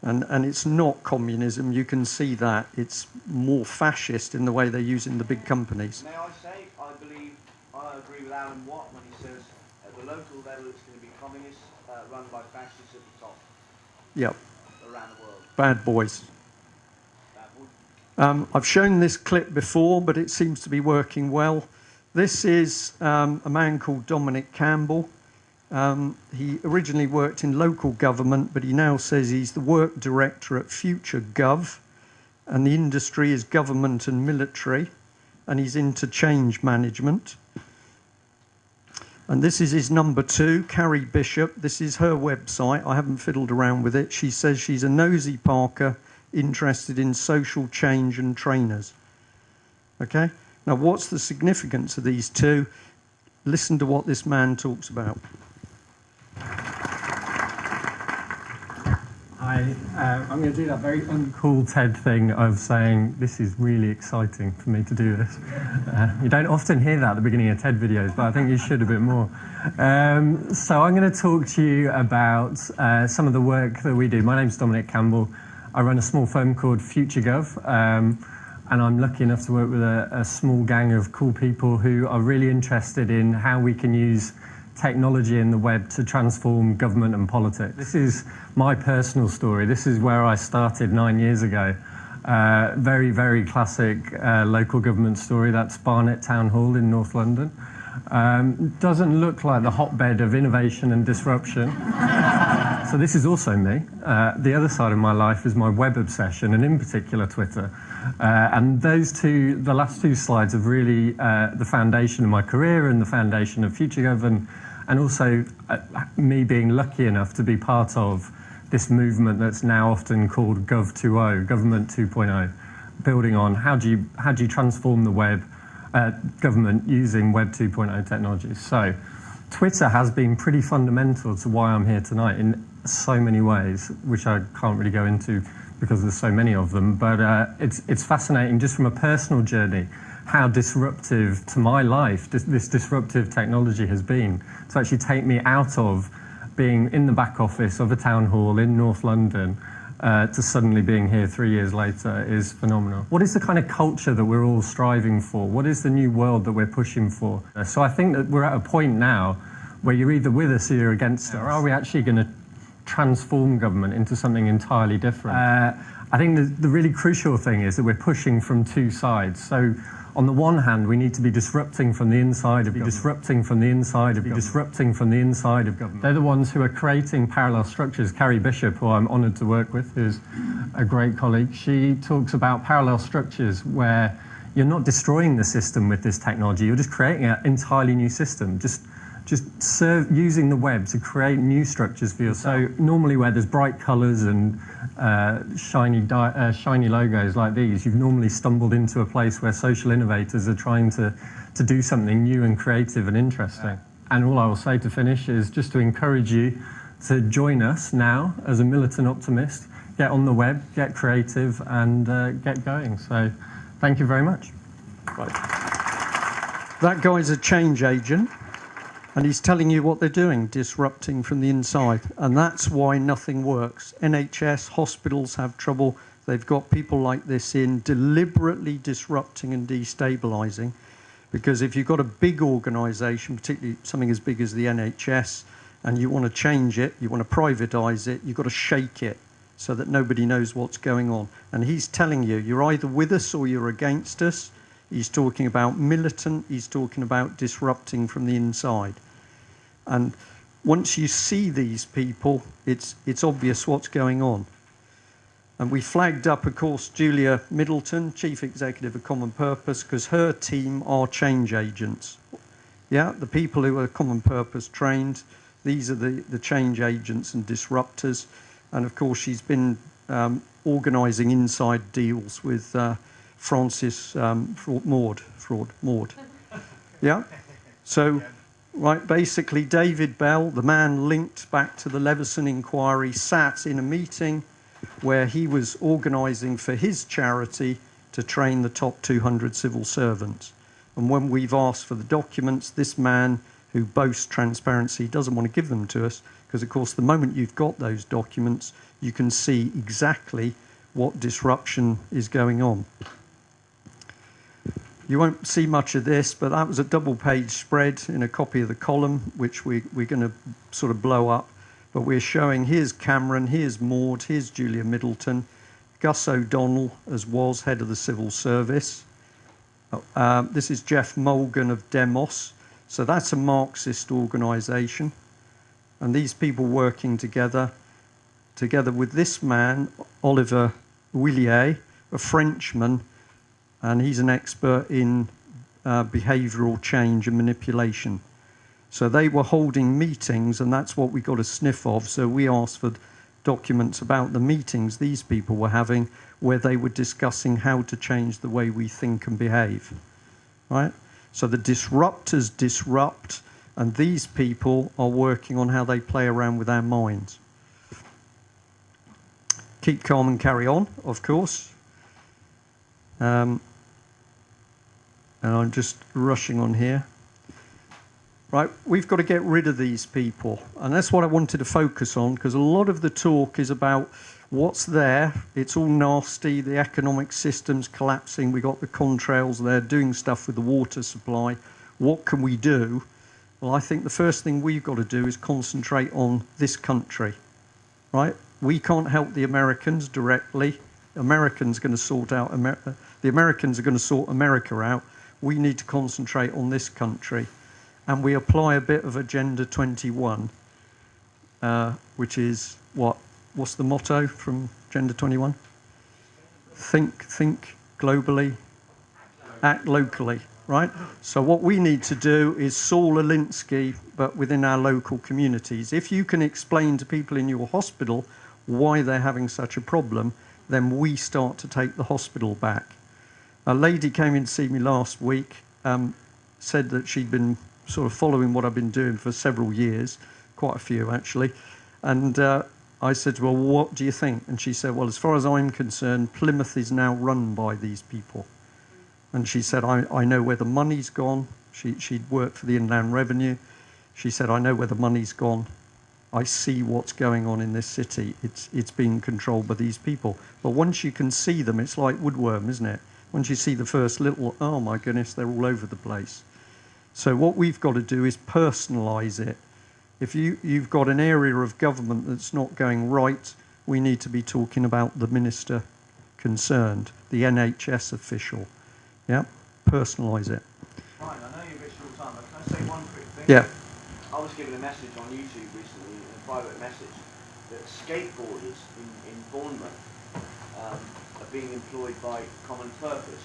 A: And it's not communism. You can see that it's more fascist in the way they're using the big companies.
B: May I say, I agree with Alan Watt when he says at the local level it's going to be communists run by fascists at the top.
A: Yep.
B: Around the world.
A: Bad boys. I've shown this clip before, but it seems to be working well. This is a man called Dominic Campbell. He originally worked in local government, but he now says he's the work director at Future Gov, and the industry is government and military, and he's into change management. And this is his number 2, Carrie Bishop. This is her website. I haven't fiddled around with it. She says she's a nosy Parker, interested in social change and trainers. Okay? Now, what's the significance of these two? Listen to what this man talks about.
H: I'm going to do that very uncool TED thing of saying this is really exciting for me to do this. You don't often hear that at the beginning of TED videos, but I think you should a bit more. So I'm going to talk to you about some of the work that we do. My name's Dominic Campbell. I run a small firm called FutureGov, and I'm lucky enough to work with a small gang of cool people who are really interested in how we can use technology and the web to transform government and politics. This is my personal story. This is where I started 9 years ago. Very, very classic local government story. That's Barnet Town Hall in North London. Doesn't look like the hotbed of innovation and disruption. So this is also me. The other side of my life is my web obsession, and in particular Twitter. And the last two slides are really the foundation of my career and the foundation of FutureGov, and also me being lucky enough to be part of this movement that's now often called Gov 2.0, Government 2.0, building on how do you transform the web government using Web 2.0 technologies. So Twitter has been pretty fundamental to why I'm here tonight in so many ways, which I can't really go into because there's so many of them, but it's fascinating just from a personal journey how disruptive to my life this disruptive technology has been to actually take me out of being in the back office of a town hall in North London to suddenly being here 3 years later is phenomenal. What is the kind of culture that we're all striving for? What is the new world that we're pushing for? So I think that we're at a point now where you're either with us or you're against us. Or are we actually going to transform government into something entirely different? I think the really crucial thing is that we're pushing from two sides. So on the one hand, we need to be disrupting from the inside of government. They're the ones who are creating parallel structures. Carrie Bishop, who I'm honoured to work with, who's a great colleague, she talks about parallel structures where you're not destroying the system with this technology, you're just creating an entirely new system. Just using the web to create new structures for yourself. So normally where there's bright colours and shiny logos like these, you've normally stumbled into a place where social innovators are trying to do something new and creative and interesting. And all I will say to finish is just to encourage you to join us now as a militant optimist, get on the web, get creative and get going. So thank you very much.
A: Right. That guy's a change agent. And he's telling you what they're doing, disrupting from the inside. And that's why nothing works. NHS, hospitals have trouble. They've got people like this in, deliberately disrupting and destabilising. Because if you've got a big organisation, particularly something as big as the NHS, and you want to change it, you want to privatise it, you've got to shake it so that nobody knows what's going on. And he's telling you, you're either with us or you're against us. He's talking about militant, he's talking about disrupting from the inside. And once you see these people, it's obvious what's going on. And we flagged up, of course, Julia Middleton, Chief Executive of Common Purpose, because her team are change agents. Yeah, the people who are Common Purpose trained, these are the change agents and disruptors. And of course, she's been organising inside deals with Francis Maud. Yeah? So, right, basically David Bell, the man linked back to the Leveson inquiry, sat in a meeting where he was organising for his charity to train the top 200 civil servants. And when we've asked for the documents, this man who boasts transparency doesn't want to give them to us because, of course, the moment you've got those documents, you can see exactly what disruption is going on. You won't see much of this, but that was a double-page spread in a copy of the column, which we're going to sort of blow up. But we're showing, here's Cameron, here's Maud, here's Julia Middleton, Gus O'Donnell, as was head of the civil service. This is Jeff Mulgan of Demos. So that's a Marxist organisation. And these people working together with this man, Oliver Willier, a Frenchman, and he's an expert in behavioural change and manipulation. So they were holding meetings, and that's what we got a sniff of. So we asked for documents about the meetings these people were having, where they were discussing how to change the way we think and behave. Right? So the disruptors disrupt, and these people are working on how they play around with our minds. Keep calm and carry on, of course. And I'm just rushing on here. Right, we've got to get rid of these people. And that's what I wanted to focus on, because a lot of the talk is about what's there. It's all nasty, the economic system's collapsing, we got the contrails there doing stuff with the water supply. What can we do? Well, I think the first thing we've got to do is concentrate on this country, right? We can't help the Americans directly. The Americans are going to sort America out. We need to concentrate on this country. And we apply a bit of Agenda 21, which is what's the motto from Agenda 21? Think globally, act locally, right? So what we need to do is Saul Alinsky, but within our local communities. If you can explain to people in your hospital why they're having such a problem, then we start to take the hospital back. A lady came in to see me last week, said that she'd been sort of following what I've been doing for several years, quite a few actually, and I said to her, well, what do you think? And she said, well, as far as I'm concerned, Plymouth is now run by these people. And she said, I know where the money's gone. She'd worked for the Inland Revenue. She said, I know where the money's gone. I see what's going on in this city. It's being controlled by these people. But once you can see them, it's like woodworm, isn't it? Once you see the first little, oh my goodness, they're all over the place. So what we've got to do is personalise it. If you've got an area of government that's not going right, we need to be talking about the minister concerned, the NHS official. Yeah, personalise it.
B: Fine, I know you're a bit short time, but can I say one quick thing?
A: Yeah.
B: I was given a message on YouTube recently, a private message, that skateboarders in Bournemouth are being employed by Common Purpose.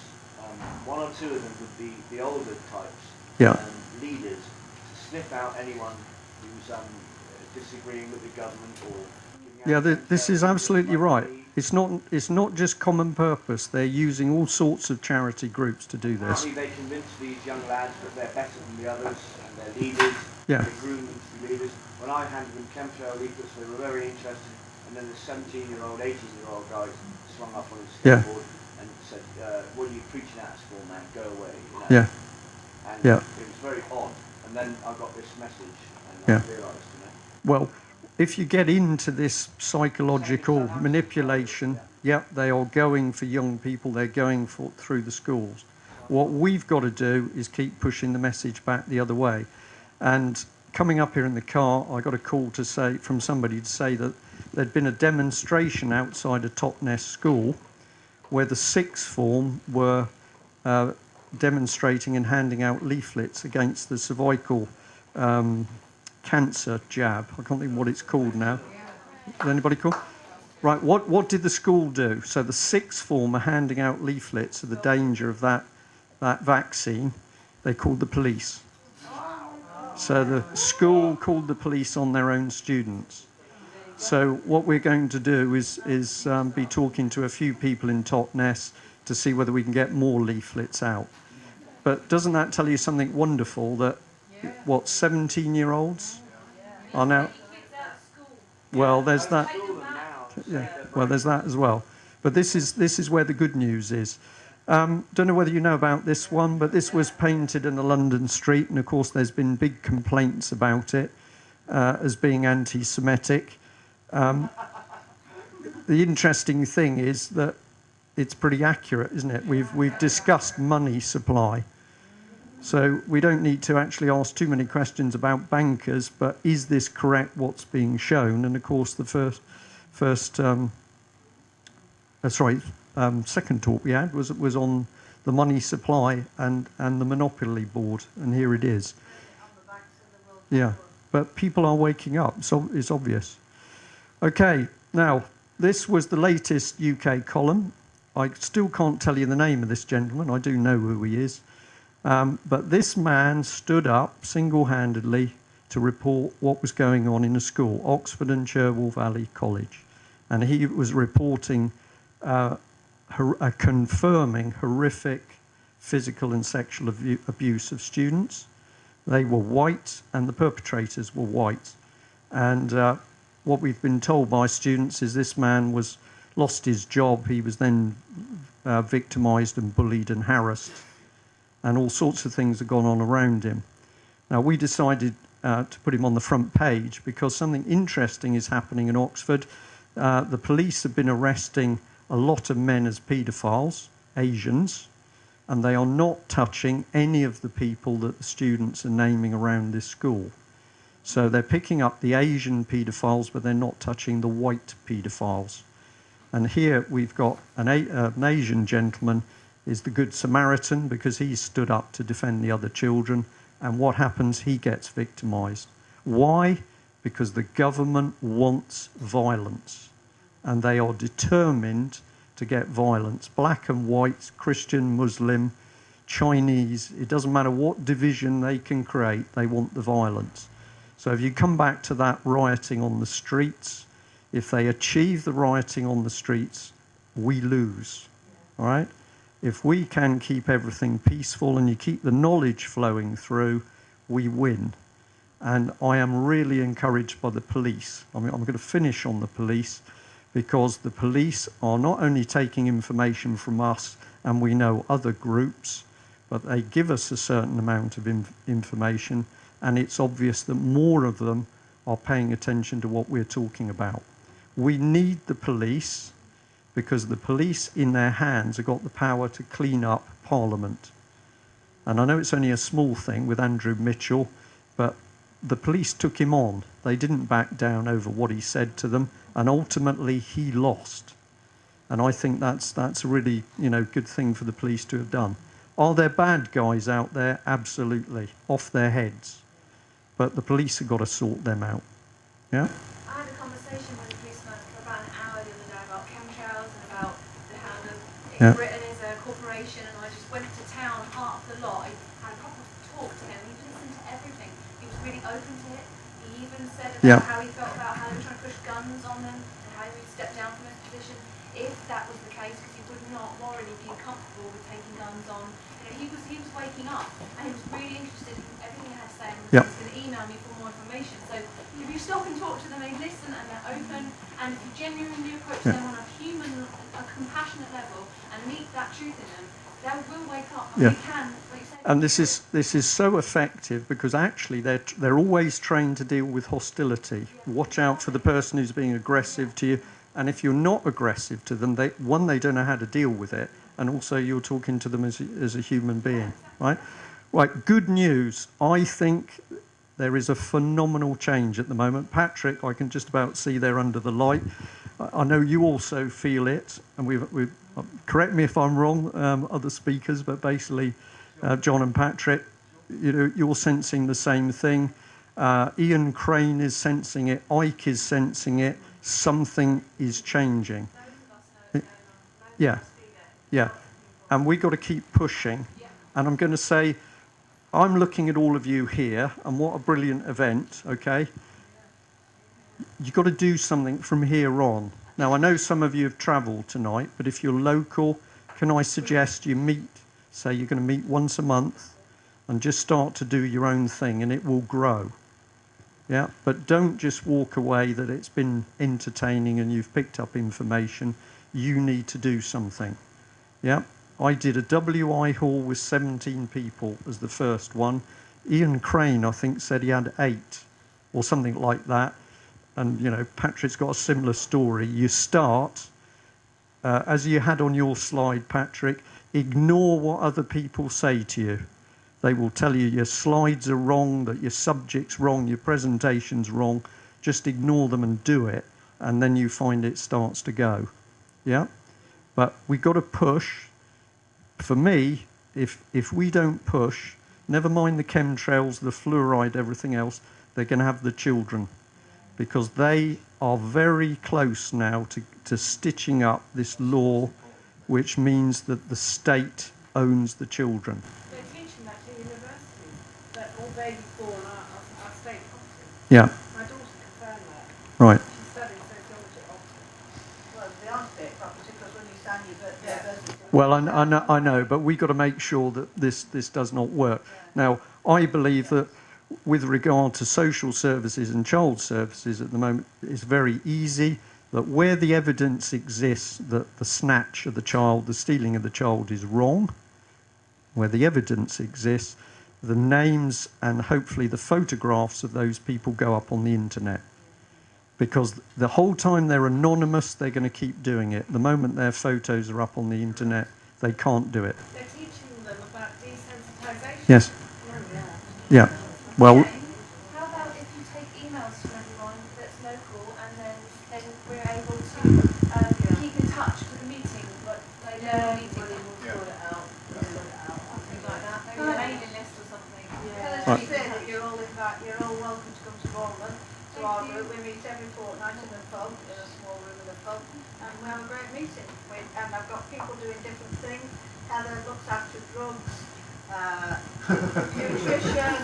B: One or two of them would be the older types, leaders, to sniff out anyone who's disagreeing with the government or...
A: Yeah, this is absolutely right. It's not just Common Purpose. They're using all sorts of charity groups to do this.
B: Apparently they convince these young lads that they're better than the others and they're leaders.
A: Yeah.
B: They groom them to be leaders. When I handed them chemtrail leaflets, they were very interested. And then the 17-year-old, 18-year-old guys swung up on his skateboard and said, what are you preaching at us for, man? Go away. You know?
A: Yeah.
B: And
A: Yeah.
B: it was very odd. And then I got this message and I realised,
A: Well, if you get into this psychological manipulation, they are going for young people, they're going through the schools. What we've got to do is keep pushing the message back the other way. And coming up here in the car, I got a call from somebody to say that there'd been a demonstration outside a Totnes school where the sixth form were demonstrating and handing out leaflets against the cervical cancer jab. I can't think what it's called now. Is anybody call? Right, what did the school do? So the sixth form are handing out leaflets of the danger of that vaccine. They called the police. So the school called the police on their own students. So what we're going to do is be talking to a few people in Totnes to see whether we can get more leaflets out. But doesn't that tell you something wonderful that 17-year-olds are now... Well, there's that. Yeah, well, there's that as well. But this is where the good news is. Don't know whether you know about this one, but this was painted in a London street, and of course there's been big complaints about it as being anti-Semitic. The interesting thing is that it's pretty accurate, isn't it? We've discussed money supply. So we don't need to actually ask too many questions about bankers, but is this correct, what's being shown? And of course the second talk we had was on the money supply and the monopoly board, and here it is. Yeah, but people are waking up, so it's obvious. Okay, now this was the latest UK column. I still can't tell you the name of this gentleman. I do know who he is. But this man stood up single-handedly to report what was going on in a school, Oxford and Cherwell Valley College. And he was reporting confirming horrific physical and sexual abuse of students. They were white and the perpetrators were white. And what we've been told by students is this man lost his job. He was then victimised and bullied and harassed. And all sorts of things have gone on around him. Now, we decided to put him on the front page because something interesting is happening in Oxford. The police have been arresting a lot of men as paedophiles, Asians, and they are not touching any of the people that the students are naming around this school. So they're picking up the Asian paedophiles, but they're not touching the white paedophiles. And here we've got an Asian gentleman is the Good Samaritan because he stood up to defend the other children. And what happens? He gets victimised. Why? Because the government wants violence. And they are determined to get violence. Black and white, Christian, Muslim, Chinese, it doesn't matter what division they can create, they want the violence. So if you come back to that rioting on the streets, If they achieve the rioting on the streets, we lose, all right? If we can keep everything peaceful and you keep the knowledge flowing through, we win. And I am really encouraged by the police. I mean, I'm going to finish on the police, because the police are not only taking information from us and we know other groups, but they give us a certain amount of information, and it's obvious that more of them are paying attention to what we're talking about. We need the police, because the police in their hands have got the power to clean up Parliament. And I know it's only a small thing with Andrew Mitchell, but the police took him on. They didn't back down over what he said to them, and ultimately he lost. And I think that's a really, good thing for the police to have done. Are there bad guys out there? Absolutely, off their heads. But the police have got to sort them out. Yeah?
I: I had a conversation with a policeman for about an hour the other day about chemtrails and about how Britain is a corporation, and I just went to town, half the lot. I had a proper talk to him. He listened to everything. He was really open to it. He even said about how he felt about how they were trying to push guns on them and how he would step down from his position if that was the case, because he would not morally be comfortable with taking guns on. He was waking up, and he was really interested in everything I had to say, and he was going to email me for more information. So if you stop and talk to them, they listen and they're open, and if you genuinely approach them on a human, a compassionate level, and meet that truth in them, they will wake up. And we can, like you said.
A: And this is so effective, because actually they're always trained to deal with hostility. Watch out for the person who's being aggressive to you, and if you're not aggressive to them, they don't know how to deal with it. And also you're talking to them as a human being, right? Right, good news. I think there is a phenomenal change at the moment. Patrick, I can just about see there under the light. I know you also feel it, and we've correct me if I'm wrong, other speakers, but basically John and Patrick, you're sensing the same thing. Ian Crane is sensing it. Ike is sensing it. Something is changing. Yeah. Yeah, and we've got to keep pushing. And I'm going to say, I'm looking at all of you here, and what a brilliant event, okay? You've got to do something from here on. Now, I know some of you have travelled tonight, but if you're local, can I suggest you meet, say you're going to meet once a month, and just start to do your own thing, and it will grow. Yeah, but don't just walk away that it's been entertaining and you've picked up information. You need to do something. Yeah, I did a WI hall with 17 people as the first one. Ian Crane, I think, said he had 8 or something like that. And, Patrick's got a similar story. You start, as you had on your slide, Patrick, ignore what other people say to you. They will tell you your slides are wrong, that your subject's wrong, your presentation's wrong. Just ignore them and do it, and then you find it starts to go. Yeah? But we've got to push. For me, if we don't push, never mind the chemtrails, the fluoride, everything else, they're going to have the children. Because they are very close now to stitching up this law, which means that the state owns the children.
E: They're teaching that to universities, that all babies born are state property.
A: Yeah.
E: My daughter confirmed that.
A: Right.
E: She's studying sociology at Oxford.
G: Well, they are state property, because when you sign your birth
A: Well, I know, but we've got to make sure that this does not work. Now, I believe that with regard to social services and child services at the moment, it's very easy that where the evidence exists that the snatch of the child, the stealing of the child is wrong, where the evidence exists, the names and hopefully the photographs of those people go up on the internet. Because the whole time they're anonymous, they're going to keep doing it. The moment their photos are up on the internet, they can't do it.
E: They're teaching them about desensitisation.
A: Yes. Yeah. Well.
I: How about if you take emails from everyone that's local, and then we're able to keep in touch for the meeting, but they know the meeting.
E: Sort it out.
I: Something like that. Maybe a mailing list or something.
G: Tell us you say that you're all welcome to come to Bournemouth. To our group, we meet every fortnight in a pub, in a small room in a pub, and we have a great meeting. And I've got people doing different things. Heather looks after drugs, nutrition,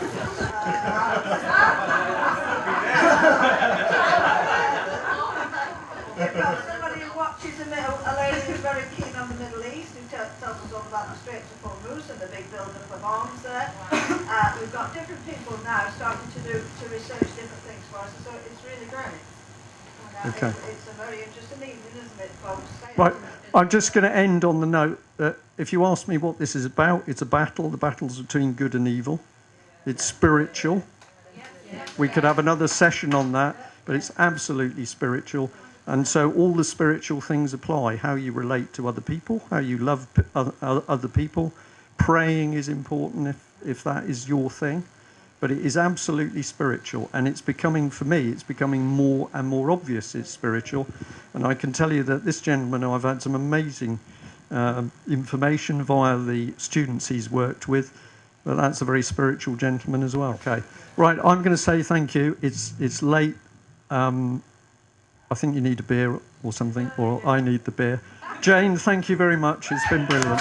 G: I said, so it's really great.
A: Okay.
G: It's a very interesting evening, isn't it, folks?
A: Right, I'm just going to end on the note that if you ask me what this is about, it's a battle. The battle's between good and evil. It's spiritual. We could have another session on that, but it's absolutely spiritual. And so all the spiritual things apply. How you relate to other people, how you love other people. Praying is important if that is your thing. But it is absolutely spiritual. And it's becoming, for me, it's becoming more and more obvious it's spiritual. And I can tell you that this gentleman, I've had some amazing information via the students he's worked with. But that's a very spiritual gentleman as well. Okay. Right, I'm going to say thank you. It's late. I think you need a beer or something, or I need the beer. Jane, thank you very much. It's been brilliant.